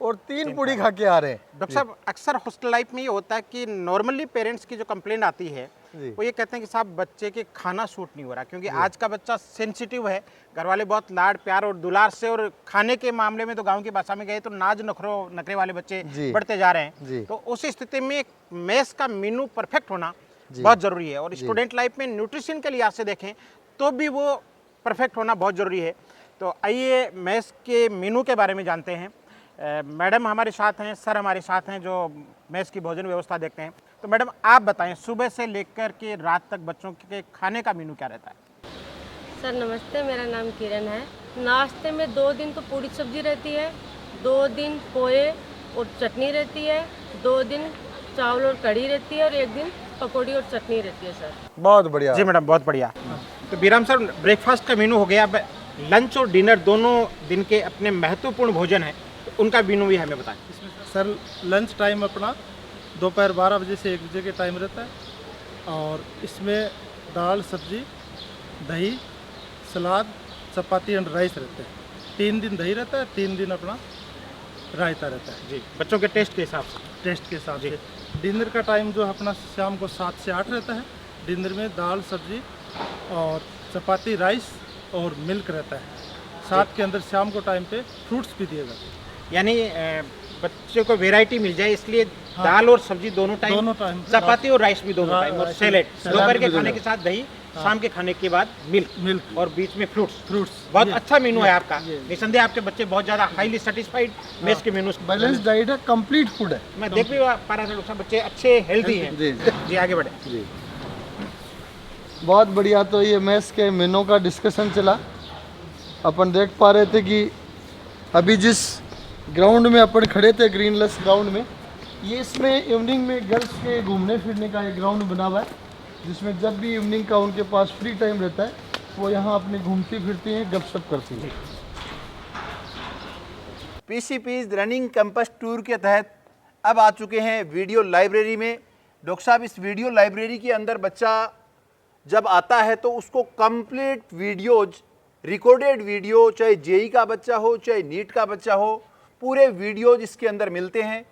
और 3 पूड़ी खा के आ रहे हैं। डॉक्टर साहब अक्सर हॉस्टल लाइफ में ये होता है कि नॉर्मली पेरेंट्स की जो कंप्लेंट आती है वो ये कहते हैं कि साहब बच्चे के खाना सूट नहीं हो रहा, क्योंकि आज का बच्चा सेंसिटिव है, घर वाले बहुत लाड प्यार और दुलार से, और खाने के मामले में तो गांव की भाषा में गए तो नाज नखरे वाले बच्चे बढ़ते जा रहे हैं। तो उस स्थिति में मेस का मेनू परफेक्ट होना बहुत ज़रूरी है, और स्टूडेंट लाइफ में न्यूट्रिशन के लिहाज से देखें तो भी वो परफेक्ट होना बहुत ज़रूरी है। तो आइए मेस के मेनू के बारे में जानते हैं। मैडम हमारे साथ हैं, सर हमारे साथ हैं जो मेस की भोजन व्यवस्था देखते हैं। तो मैडम आप बताएं सुबह से लेकर के रात तक बच्चों के खाने का मेनू क्या रहता है? सर नमस्ते, मेरा नाम किरण है। नाश्ते में 2 दिन तो पूरी सब्जी रहती है, 2 दिन पोहे और चटनी रहती है, 2 दिन चावल और कढ़ी रहती है और 1 दिन पकौड़ी और चटनी रहती है सर। बहुत बढ़िया जी मैडम, बहुत बढ़िया। तो बीराम सर ब्रेकफास्ट का मेनू हो गया, अब लंच और डिनर दोनों दिन के अपने महत्वपूर्ण भोजन हैं, तो उनका मेनू भी हमें बताएं। सर लंच टाइम अपना दोपहर 12 बजे से 1 बजे के टाइम रहता है, और इसमें दाल सब्जी दही सलाद चपाती एंड राइस रहते हैं। 3 दिन दही रहता है, 3 दिन अपना रायता रहता है जी, बच्चों के टेस्ट के हिसाब से। टेस्ट के हिसाब से। डिनर का टाइम जो अपना शाम को 7 से 8 रहता है। डिनर में दाल सब्जी और चपाती राइस और मिल्क रहता है। साथ के अंदर शाम को टाइम पे फ्रूट्स भी दिए जाते हैं, यानी बच्चे को वैरायटी मिल जाए इसलिए दाल और सब्जी दोनों टाइम, चपाती और राइस भी दोनों टाइम, और सैलेड दोपहर के खाने के साथ दही, शाम के खाने के बाद मिल्क और बीच में फ्रूट्स। बहुत अच्छा मेनू है आपका, निसंदेह आपके बच्चे बहुत ज़्यादा हाईली सेटिस्फाइड मेस के मेनू। बैलेंस डाइट है, कंप्लीट फूड है। मैं देख भी पा रहा था बच्चे अच्छे हेल्दी हैं। जी आगे बढ़े। जी बहुत बढ़िया। तो ये मेस के मेनू का डिस्कशन चला। अपन देख पा रहे थे कि अभी जिस ग्राउंड में अपन खड़े थे, ग्रीनलेस ग्राउंड में, ये इसमें इवनिंग में गर्ल्स के घूमने फिरने का एक ग्राउंड बना हुआ है, जिसमें जब भी इवनिंग का उनके पास फ्री टाइम रहता है वो यहाँ अपने घूमती फिरती हैं, गपशप करती हैं। पीसीपी रनिंग कैंपस टूर के तहत अब आ चुके हैं वीडियो लाइब्रेरी में। डॉक्टर साहब इस वीडियो लाइब्रेरी के अंदर बच्चा जब आता है तो उसको कंप्लीट वीडियोज, रिकॉर्डेड वीडियो, चाहे जेई का बच्चा हो चाहे नीट का बच्चा हो, पूरे वीडियोज इसके अंदर मिलते हैं।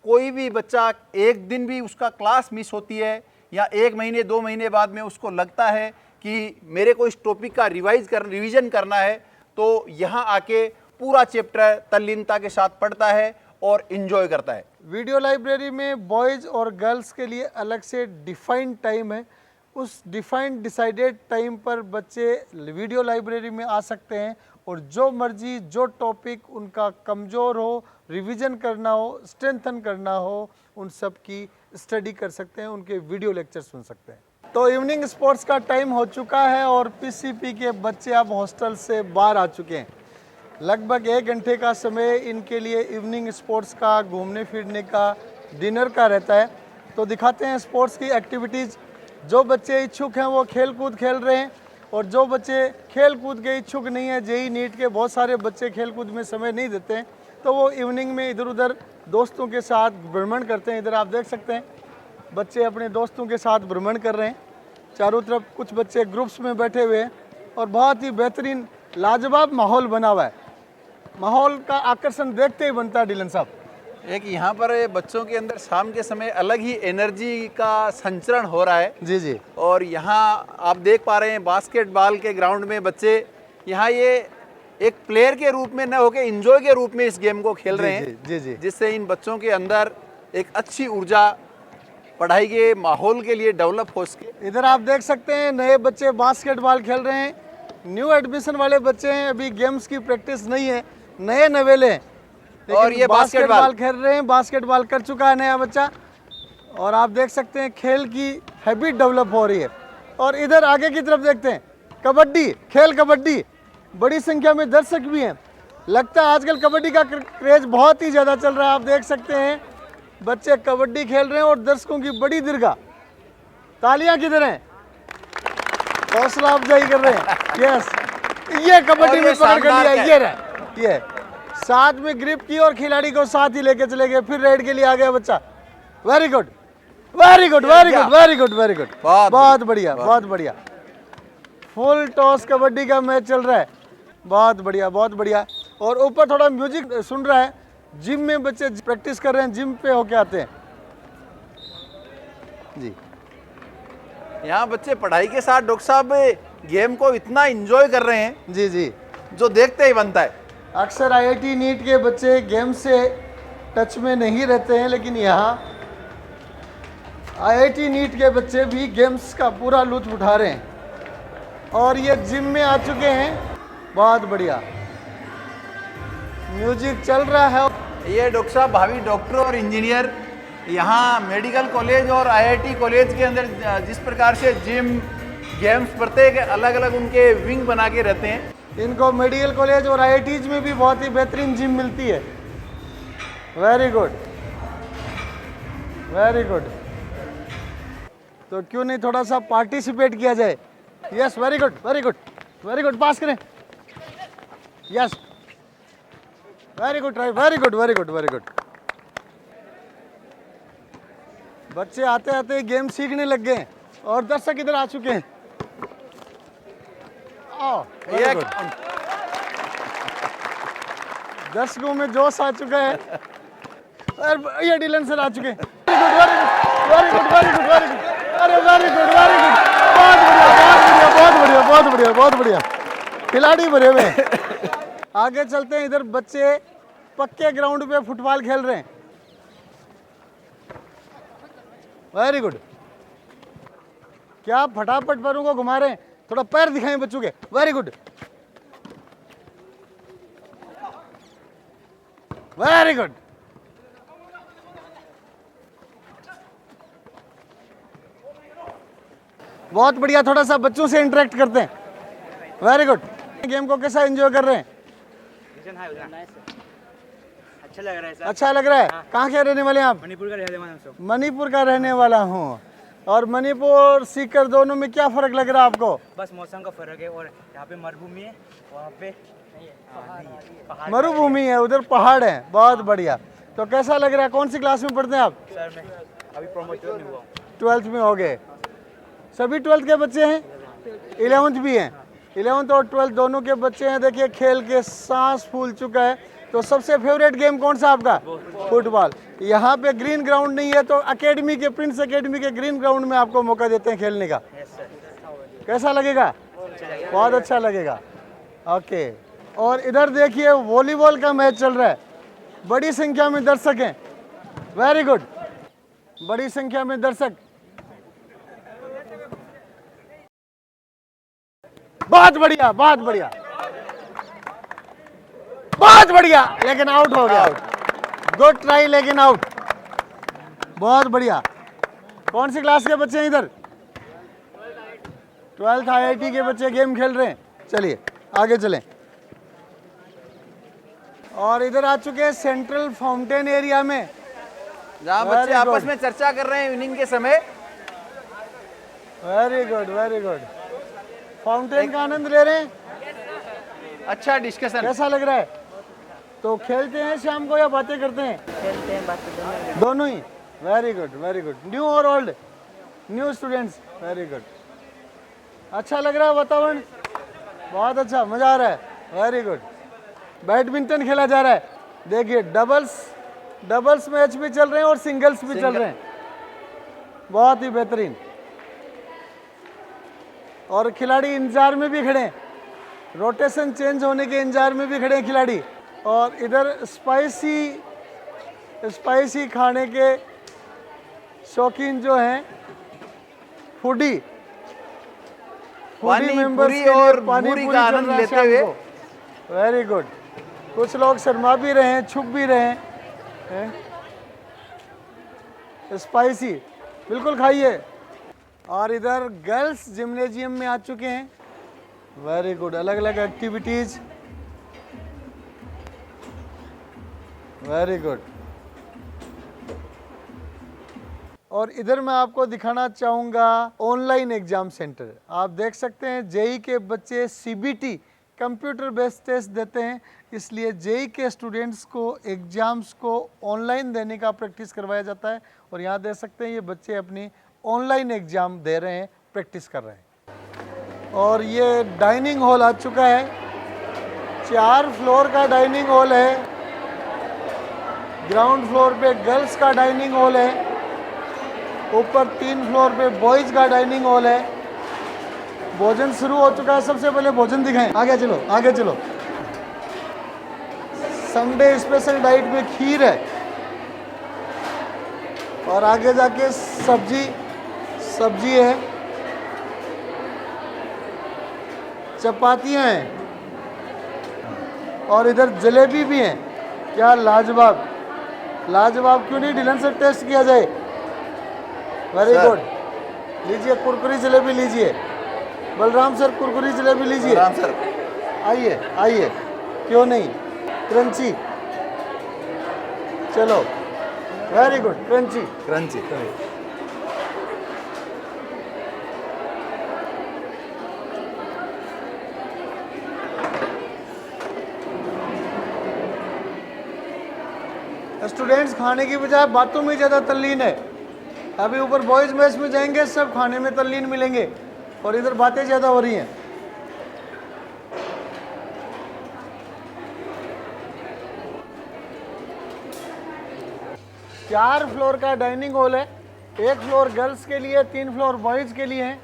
कोई भी बच्चा एक दिन भी उसका क्लास मिस होती है या 1 महीने 2 महीने बाद में उसको लगता है कि मेरे को इस टॉपिक का रिवीजन करना है, तो यहाँ आके पूरा चैप्टर तल्लीनता के साथ पढ़ता है और इन्जॉय करता है। वीडियो लाइब्रेरी में बॉयज़ और गर्ल्स के लिए अलग से डिफाइंड टाइम है। उस डिफाइंड डिसाइडेड टाइम पर बच्चे वीडियो लाइब्रेरी में आ सकते हैं और जो मर्जी जो टॉपिक उनका कमज़ोर हो, रिवीजन करना हो, स्ट्रेंथन करना हो, उन सब की स्टडी कर सकते हैं, उनके वीडियो लेक्चर सुन सकते हैं। तो इवनिंग स्पोर्ट्स का टाइम हो चुका है और पीसीपी के बच्चे अब हॉस्टल से बाहर आ चुके हैं। लगभग 1 घंटे का समय इनके लिए इवनिंग स्पोर्ट्स का, घूमने फिरने का, डिनर का रहता है। तो दिखाते हैं स्पोर्ट्स की एक्टिविटीज़। जो बच्चे इच्छुक हैं वो खेल कूद खेल रहे हैं और जो बच्चे खेल कूद के इच्छुक नहीं है, जेई नीट के बहुत सारे बच्चे खेल कूद में समय नहीं देते हैं, तो वो इवनिंग में इधर उधर दोस्तों के साथ भ्रमण करते हैं। इधर आप देख सकते हैं बच्चे अपने दोस्तों के साथ भ्रमण कर रहे हैं। चारों तरफ कुछ बच्चे ग्रुप्स में बैठे हुए हैं और बहुत ही बेहतरीन लाजवाब माहौल बना हुआ है। माहौल का आकर्षण देखते ही बनता है डिलन साहब। एक यहाँ पर बच्चों के अंदर शाम के समय अलग ही एनर्जी का संचरण हो रहा है। जी जी। और यहाँ आप देख पा रहे हैं बास्केटबॉल के ग्राउंड में बच्चे यहाँ ये एक प्लेयर के रूप में न होकर एंजॉय के रूप में इस गेम को खेल रहे हैं। जी जी। जिससे इन बच्चों के अंदर एक अच्छी ऊर्जा पढ़ाई के माहौल के लिए डेवलप हो सके। इधर आप देख सकते हैं नए बच्चे बास्केटबॉल खेल रहे हैं। न्यू एडमिशन वाले बच्चे हैं, अभी गेम्स की प्रैक्टिस नहीं है, नए नवेले हैं, और ये बास्केटबॉल खेल रहे हैं। बास्केटबॉल कर चुका है नया बच्चा और आप देख सकते हैं खेल की हैबिट डेवलप हो रही है। और इधर आगे की तरफ देखते हैं कबड्डी, खेल कबड्डी, बड़ी संख्या में दर्शक भी हैं। लगता है आजकल कबड्डी का क्रेज बहुत ही ज़्यादा चल रहा है। आप देख सकते हैं बच्चे कबड्डी खेल रहे हैं और दर्शकों की बड़ी दीर्घा तालियां किधर हैं, हौसला अफजाई कर रहे हैं। यस, ये कबड्डी में पकड़ कर लिया, ये रहा, ये साथ में ग्रिप की और खिलाड़ी को साथ ही लेके चले गए, फिर रेड के लिए आ गया बच्चा। Very good, very good, very good, very good, very good, बहुत बढ़िया, बहुत बढ़िया। फुल टॉस कबड्डी का मैच चल रहा है, बहुत बढ़िया, बहुत बढ़िया। और ऊपर थोड़ा म्यूजिक सुन रहा है। जिम में बच्चे प्रैक्टिस कर रहे हैं, जिम पे होके आते हैं जी। यहाँ बच्चे पढ़ाई के साथ डॉक्टर साहब गेम को इतना एंजॉय कर रहे हैं जी जी, जो देखते ही बनता है। अक्सर आईआईटी नीट के बच्चे गेम से टच में नहीं रहते हैं, लेकिन यहाँ आईआईटी नीट के बच्चे भी गेम्स का पूरा लुत्फ उठा रहे हैं और ये जिम में आ चुके हैं। बहुत बढ़िया, म्यूजिक चल रहा है। ये डॉक्टर साहब भावी डॉक्टर और इंजीनियर यहाँ मेडिकल कॉलेज और आईआईटी कॉलेज के अंदर जिस प्रकार से जिम गेम्स प्रत्येक अलग अलग उनके विंग बना के रहते हैं। इनको मेडिकल कॉलेज और आईआईटीज में भी बहुत ही बेहतरीन जिम मिलती है। Very good, very good. तो क्यों नहीं थोड़ा सा पार्टिसिपेट किया जाए। Yes, very good, very good, very good, pass करें। Yes, very good try, very good, very good, very good. बच्चे आते आते गेम सीखने लग गए और दर्शक इधर आ चुके हैं। दर्शकों में जोश आ चुका है और ये डिलन सर आ चुके हैं। Very good, very good, very good, अरे वेरी गुड, वेरी गुड, बहुत बढ़िया, बहुत बढ़िया, बहुत बढ़िया, बहुत बढ़िया, खिलाड़ी भरे हुए हैं। आगे चलते हैं। इधर बच्चे पक्के ग्राउंड पे फुटबॉल खेल रहे हैं। वेरी गुड, क्या फटाफट पैरों को घुमा रहे हैं, थोड़ा पैर दिखाएं बच्चों के। वेरी गुड, वेरी गुड, बहुत बढ़िया। थोड़ा सा बच्चों से इंटरेक्ट करते हैं। Very good. गेम को कैसा एंजॉय कर रहे हैं? अच्छा लग रहा है सर। अच्छा लग रहा है। कहाँ के रहने वाले हैं आप? मणिपुर का रहने वाला हूँ। मणिपुर का रहने वाला हूँ। और मणिपुर सीकर दोनों में क्या फर्क लग रहा है आपको? बस मौसम का फर्क है और यहाँ पे मरुभूमि है, वहाँ पे मरुभूमि है, उधर पहाड़ है। बहुत बढ़िया। तो कैसा लग रहा है? कौन सी क्लास में पढ़ते हैं आप? सर मैं अभी प्रमोट नहीं हुआ हूँ। 12th में हो गए। सभी 12th के बच्चे हैं? 11th भी हैं। 11th और 12th दोनों के बच्चे हैं। देखिए खेल के सांस फूल चुका है। तो सबसे फेवरेट गेम कौन सा आपका? फुटबॉल। यहाँ पे ग्रीन ग्राउंड नहीं है तो अकेडमी के, प्रिंस अकेडमी के ग्रीन ग्राउंड में आपको मौका देते हैं खेलने का। कैसा लगेगा? बहुत अच्छा लगेगा। ओके। और इधर देखिए वॉलीबॉल का मैच चल रहा है। बड़ी संख्या में दर्शक हैं। वेरी गुड, बड़ी संख्या में दर्शक। बहुत बढ़िया, बहुत बढ़िया, बहुत बढ़िया, लेकिन आउट हो गया। गुड ट्राई लेकिन आउट। बहुत बढ़िया। कौन सी क्लास के बच्चे हैं इधर? 12th IIT के बच्चे गेम खेल रहे हैं। चलिए आगे चलें। और इधर आ चुके हैं सेंट्रल फाउंटेन एरिया में, जहाँ बच्चे आपस में चर्चा कर रहे हैं इवनिंग के समय। Very good, very good. Fountain का आनंद ले रहे हैं। अच्छा डिस्कशन। कैसा लग रहा है? तो खेलते हैं शाम को या बातें करते हैं? खेलते हैं, बातें दोनों ही। Very good, very good. New और old? New students, very good. अच्छा लग रहा है वातावरण? बहुत अच्छा, मजा आ रहा है। Very good. बैडमिंटन खेला जा रहा है। देखिए डबल्स मैच भी चल रहे हैं और सिंगल्स भी चल रहे हैं। बहुत ही बेहतरीन। और खिलाड़ी इंतजार में भी खड़े हैं, रोटेशन चेंज होने के इंतजार में भी खड़े हैं खिलाड़ी। और इधर स्पाइसी खाने के शौकीन जो हैं, फूडी मेंबर्स के लिए पानी पूरी का आनंद लेते हुए। Very good. कुछ लोग शर्मा भी रहे हैं, छुप भी रहे हैं। स्पाइसी बिल्कुल खाइए। और इधर गर्ल्स जिम्नेजियम में आ चुके हैं। Very good. अलग अलग एक्टिविटीज। Very good. और इधर मैं आपको दिखाना चाहूँगा ऑनलाइन एग्जाम सेंटर। आप देख सकते हैं जेई के बच्चे CBT कंप्यूटर बेस्ड टेस्ट देते हैं, इसलिए जेई के स्टूडेंट्स को एग्जाम्स को ऑनलाइन देने का प्रैक्टिस करवाया जाता है। और यहाँ देख सकते हैं ये बच्चे अपनी ऑनलाइन एग्जाम दे रहे हैं, प्रैक्टिस कर रहे हैं। और ये डाइनिंग हॉल आ चुका है। 4 फ्लोर का डाइनिंग हॉल है। ग्राउंड फ्लोर पे गर्ल्स का डाइनिंग हॉल है, ऊपर 3 फ्लोर पे बॉयज़ का डाइनिंग हॉल है। भोजन शुरू हो चुका है। सबसे पहले भोजन दिखाएं। आगे चलो, आगे चलो। संडे स्पेशल डाइट में खीर है और आगे जाके सब्जी है, चपातियाँ हैं और इधर जलेबी भी है। क्या लाजवाब, लाजवाब। क्यों नहीं डिलन से टेस्ट किया जाए? Very good. लीजिए कुरकुरी जलेबी लीजिए। बलराम सर कुरकुरी जलेबी लीजिए। बलराम सर आइए आइए, क्यों नहीं। क्रंची, चलो very good. Crunchy crunchy. Students खाने की बजाय बातों में ज़्यादा तल्लीन है। अभी ऊपर बॉयज़ मैच में जाएंगे, सब खाने में तल्लीन मिलेंगे और इधर बातें ज़्यादा हो रही हैं। चार फ्लोर का डाइनिंग हॉल है। 1 फ्लोर गर्ल्स के लिए, 3 फ्लोर बॉयज़ के लिए है।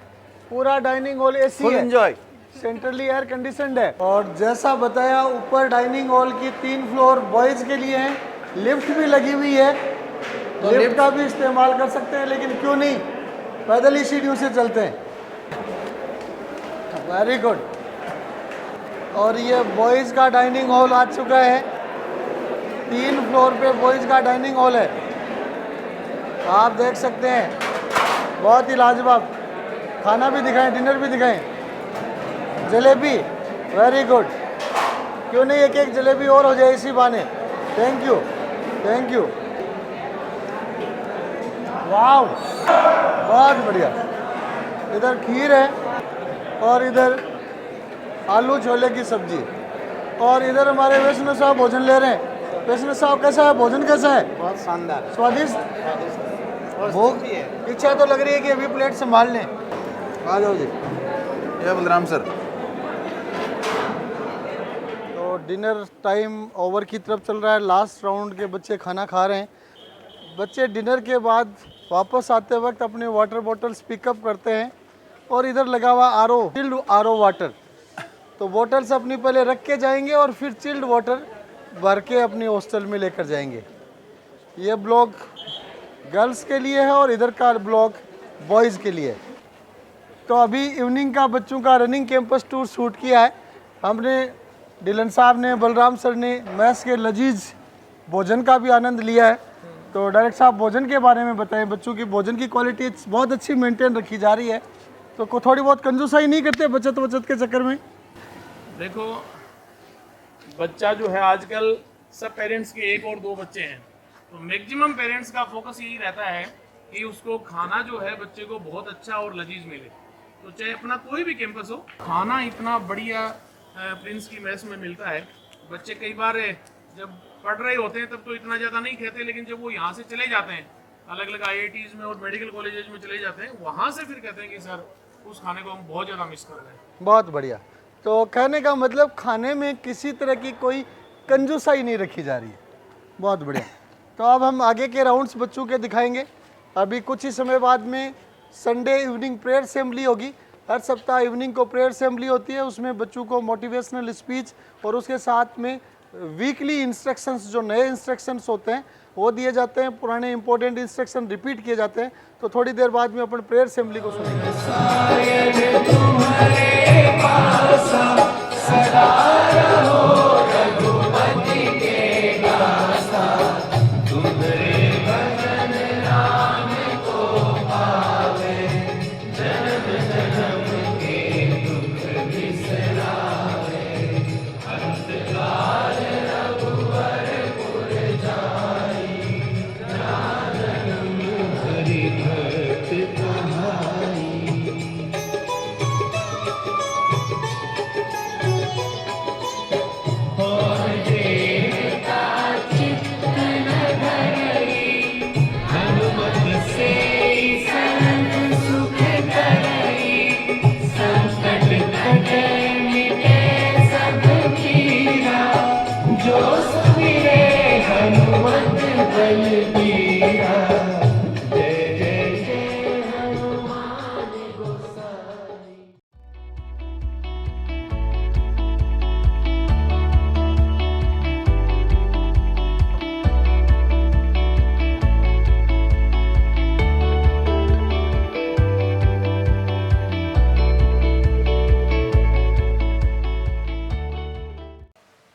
पूरा डाइनिंग हॉल AC है, एंजॉय, सेंट्रली एयर कंडीशनड है। और जैसा बताया ऊपर डाइनिंग हॉल की 3 फ्लोर बॉयज़ के लिए है। लिफ्ट भी लगी हुई है, तो लिफ्ट का भी इस्तेमाल कर सकते हैं, लेकिन क्यों नहीं, पैदल ही सीढ़ियों से चलते हैं। Very good. और ये बॉयज़ का डाइनिंग हॉल आ चुका है। 3 फ्लोर पे बॉयज़ का डाइनिंग हॉल है, आप देख सकते हैं। बहुत ही लाजवाब। खाना भी दिखाएं, डिनर भी दिखाएं। Jalebi, very good. क्यों नहीं एक एक जलेबी और हो जाए इसी बहाने। Thank you, thank you. वाह, बहुत बढ़िया। इधर खीर है और इधर आलू छोले की सब्जी। और इधर हमारे वैष्णव साहब भोजन ले रहे हैं। वैष्णव साहब कैसा है भोजन, कैसा है? बहुत शानदार, स्वादिष्ट। भूख, इच्छा तो लग रही है कि अभी प्लेट संभाल लें। आ जाओ जी। जय बलराम सर। तो डिनर टाइम ओवर की तरफ चल रहा है। लास्ट राउंड के बच्चे खाना खा रहे हैं। बच्चे डिनर के बाद वापस आते वक्त अपने वाटर बॉटल्स पिकअप करते हैं और इधर लगा हुआ चिल्ड आरओ वाटर, तो बॉटल्स अपनी पहले रख के जाएंगे और फिर चिल्ड वाटर भर के अपनी हॉस्टल में लेकर जाएंगे। ये ब्लॉक गर्ल्स के लिए है और इधर का ब्लॉक बॉयज़ के लिए है। तो अभी इवनिंग का बच्चों का रनिंग कैंपस टूर शूट किया है हमने। डिलन साहब ने, बलराम सर ने मैथ्स के लजीज भोजन का भी आनंद लिया है। तो डायरेक्टर साहब भोजन के बारे में बताएं, बच्चों की भोजन की क्वालिटी बहुत अच्छी मेंटेन रखी जा रही है, तो थोड़ी बहुत कंजूसाई नहीं करते बचत के चक्कर में? देखो बच्चा जो है आजकल सब पेरेंट्स के 1 और 2 बच्चे हैं, तो मैक्सिमम पेरेंट्स का फोकस यही रहता है कि उसको खाना जो है बच्चे को बहुत अच्छा और लजीज मिले। तो चाहे अपना कोई भी कैंपस हो, खाना इतना बढ़िया प्रिंस की मेस में मिलता है। बच्चे कई बार जब पढ़ रहे होते हैं तब तो इतना ज़्यादा नहीं खाते, लेकिन जब वो यहाँ से चले जाते हैं अलग अलग IITs में और मेडिकल कॉलेजेस में चले जाते हैं, वहाँ से फिर कहते हैं कि सर उस खाने को हम बहुत ज़्यादा मिस कर रहे हैं। बहुत बढ़िया। तो कहने का मतलब खाने में किसी तरह की कोई कंजूसाई नहीं रखी जा रही है। बहुत बढ़िया। तो अब हम आगे के राउंड्स बच्चों के दिखाएंगे। अभी कुछ ही समय बाद में संडे इवनिंग प्रेयर असेंबली होगी। हर सप्ताह इवनिंग को प्रेयर असेंबली होती है, उसमें बच्चों को मोटिवेशनल स्पीच और उसके साथ में वीकली इंस्ट्रक्शंस, जो नए इंस्ट्रक्शंस होते हैं वो दिए जाते हैं, पुराने इंपॉर्टेंट इंस्ट्रक्शन रिपीट किए जाते हैं। तो थोड़ी देर बाद में अपन प्रेयर असेंबली को सुनेंगे।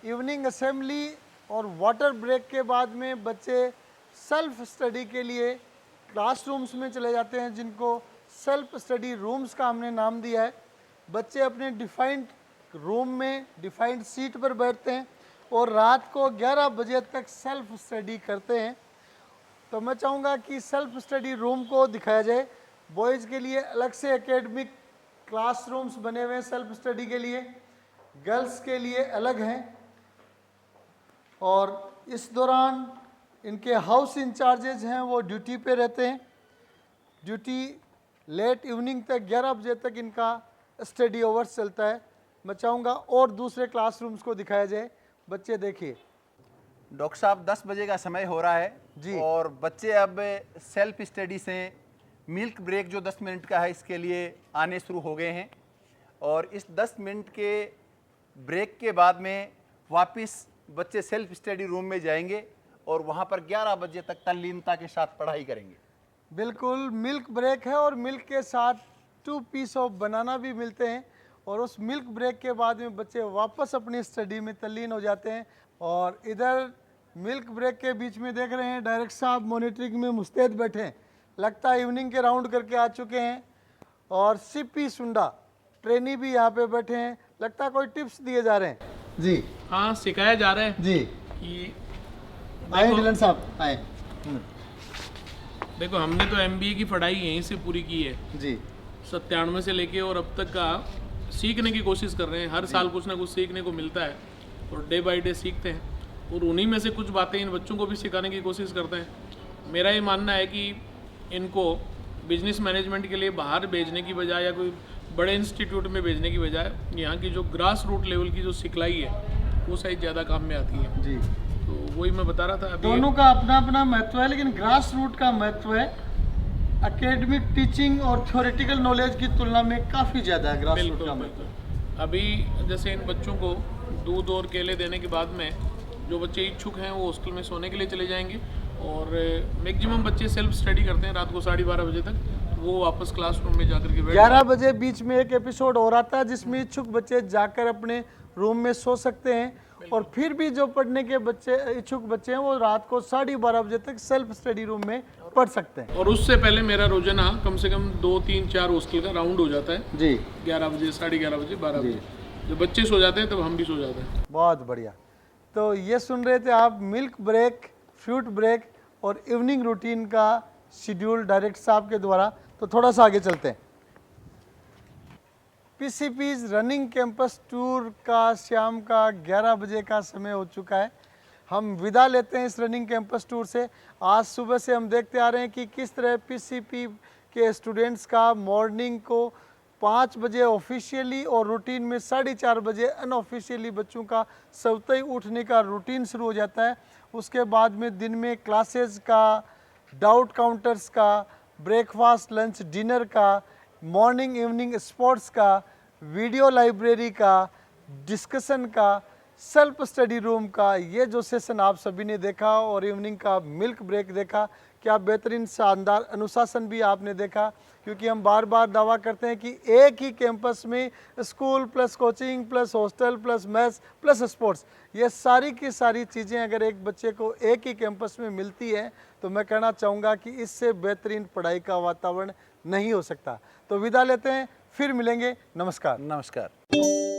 इवनिंग असेंबली और वाटर ब्रेक के बाद में बच्चे सेल्फ स्टडी के लिए क्लासरूम्स में चले जाते हैं, जिनको सेल्फ स्टडी रूम्स का हमने नाम दिया है। बच्चे अपने डिफाइंड रूम में डिफाइंड सीट पर बैठते हैं और रात को 11 बजे तक सेल्फ स्टडी करते हैं। तो मैं चाहूँगा कि सेल्फ स्टडी रूम को दिखाया जाए। बॉयज़ के लिए अलग से एकेडमिक क्लासरूम्स बने हुए हैं सेल्फ स्टडी के लिए, गर्ल्स के लिए अलग हैं। और इस दौरान इनके हाउस इंचार्जेज हैं वो ड्यूटी पे रहते हैं। ड्यूटी लेट इवनिंग तक 11 बजे तक इनका स्टडी ओवर्स चलता है। मैं चाहूँगा और दूसरे क्लासरूम्स को दिखाया जाए। बच्चे देखिए। डॉक्टर साहब 10 बजे का समय हो रहा है जी, और बच्चे अब सेल्फ स्टडी से मिल्क ब्रेक जो 10 मिनट का है इसके लिए आने शुरू हो गए हैं। और इस 10 मिनट के ब्रेक के बाद में वापस बच्चे सेल्फ स्टडी रूम में जाएंगे और वहाँ पर 11 बजे तक तल्लीनता के साथ पढ़ाई करेंगे। बिल्कुल मिल्क ब्रेक है और मिल्क के साथ 2 पीस ऑफ बनाना भी मिलते हैं। और उस मिल्क ब्रेक के बाद में बच्चे वापस अपनी स्टडी में तल्लीन हो जाते हैं। और इधर मिल्क ब्रेक के बीच में देख रहे हैं डायरेक्टर साहब मॉनिटरिंग में मुस्तैद बैठे हैं, लगता है इवनिंग के राउंड करके आ चुके हैं। और सीपी सुंडा ट्रेनी भी यहाँ पे बैठे हैं, लगता है कोई टिप्स दिए जा रहे हैं जी। हाँ, सिखाया जा रहा है जी कि आए डिलन साहब आए। देखो हमने तो MBA की पढ़ाई यहीं से पूरी की है जी, 97 से लेके और अब तक का सीखने की कोशिश कर रहे हैं। हर साल कुछ ना कुछ सीखने को मिलता है और डे बाय डे सीखते हैं और उन्हीं में से कुछ बातें इन बच्चों को भी सिखाने की कोशिश करते हैं। मेरा ये मानना है कि इनको बिजनेस मैनेजमेंट के लिए बाहर भेजने की बजाय या कोई बड़े इंस्टीट्यूट में भेजने की बजाय यहाँ की जो ग्रास रूट लेवल की जो सिखलाई है वो शायद ज़्यादा काम में आती है जी। तो वही मैं बता रहा था। दोनों का अपना अपना महत्व है, लेकिन ग्रास रूट का महत्व है एकेडमिक टीचिंग और थ्योरेटिकल नॉलेज की तुलना में काफ़ी ज़्यादा है ग्रास रूट का महत्व। अभी जैसे इन बच्चों को दूध और केले देने के बाद में जो बच्चे इच्छुक हैं वो हॉस्टल में सोने के लिए चले जाएंगे और मैक्सिमम बच्चे सेल्फ स्टडी करते हैं रात को 12:30 बजे तक, वो वापस क्लासरूम में जाकर के 11 बजे बीच में एक एपिसोड और आता है जिसमें इच्छुक बच्चे जाकर अपने रूम में सो सकते हैं, और फिर भी जो पढ़ने के बच्चे इच्छुक बच्चे हैं वो रात को 12:30 बजे तक सेल्फ स्टडी रूम में पढ़ सकते हैं। और उससे पहले मेरा रोजाना कम से कम 2, 3, 4 हॉस्टल का राउंड हो जाता है जी। 11 बजे, 11:30 बजे, 12 बजे जब बच्चे सो जाते हैं तब हम भी सो जाते हैं। बहुत बढ़िया। तो ये सुन रहे थे आप मिल्क ब्रेक, फ्रूट ब्रेक और इवनिंग रूटीन का शेड्यूल डायरेक्टर साहब के द्वारा। तो थोड़ा सा आगे चलते हैं। पीसीपीज रनिंग कैंपस टूर का शाम का 11 बजे का समय हो चुका है। हम विदा लेते हैं इस रनिंग कैंपस टूर से। आज सुबह से हम देखते आ रहे हैं कि किस तरह पीसीपी के स्टूडेंट्स का मॉर्निंग को 5 बजे ऑफिशियली और रूटीन में 4:30 बजे अनऑफिशियली बच्चों का सवते ही उठने का रूटीन शुरू हो जाता है। उसके बाद में दिन में क्लासेस का, डाउट काउंटर्स का, ब्रेकफास्ट, लंच, डिनर का, मॉर्निंग इवनिंग स्पोर्ट्स का, वीडियो लाइब्रेरी का, डिस्कशन का, सेल्फ स्टडी रूम का, ये जो सेशन आप सभी ने देखा और इवनिंग का मिल्क ब्रेक देखा, क्या बेहतरीन शानदार अनुशासन भी आपने देखा। क्योंकि हम बार बार दावा करते हैं कि एक ही कैंपस में school plus coaching plus hostel plus mess plus sports, ये सारी की सारी चीज़ें अगर एक बच्चे को एक ही कैंपस में मिलती है तो मैं कहना चाहूँगा कि इससे बेहतरीन पढ़ाई का वातावरण नहीं हो सकता। तो विदा लेते हैं, फिर मिलेंगे। नमस्कार। नमस्कार।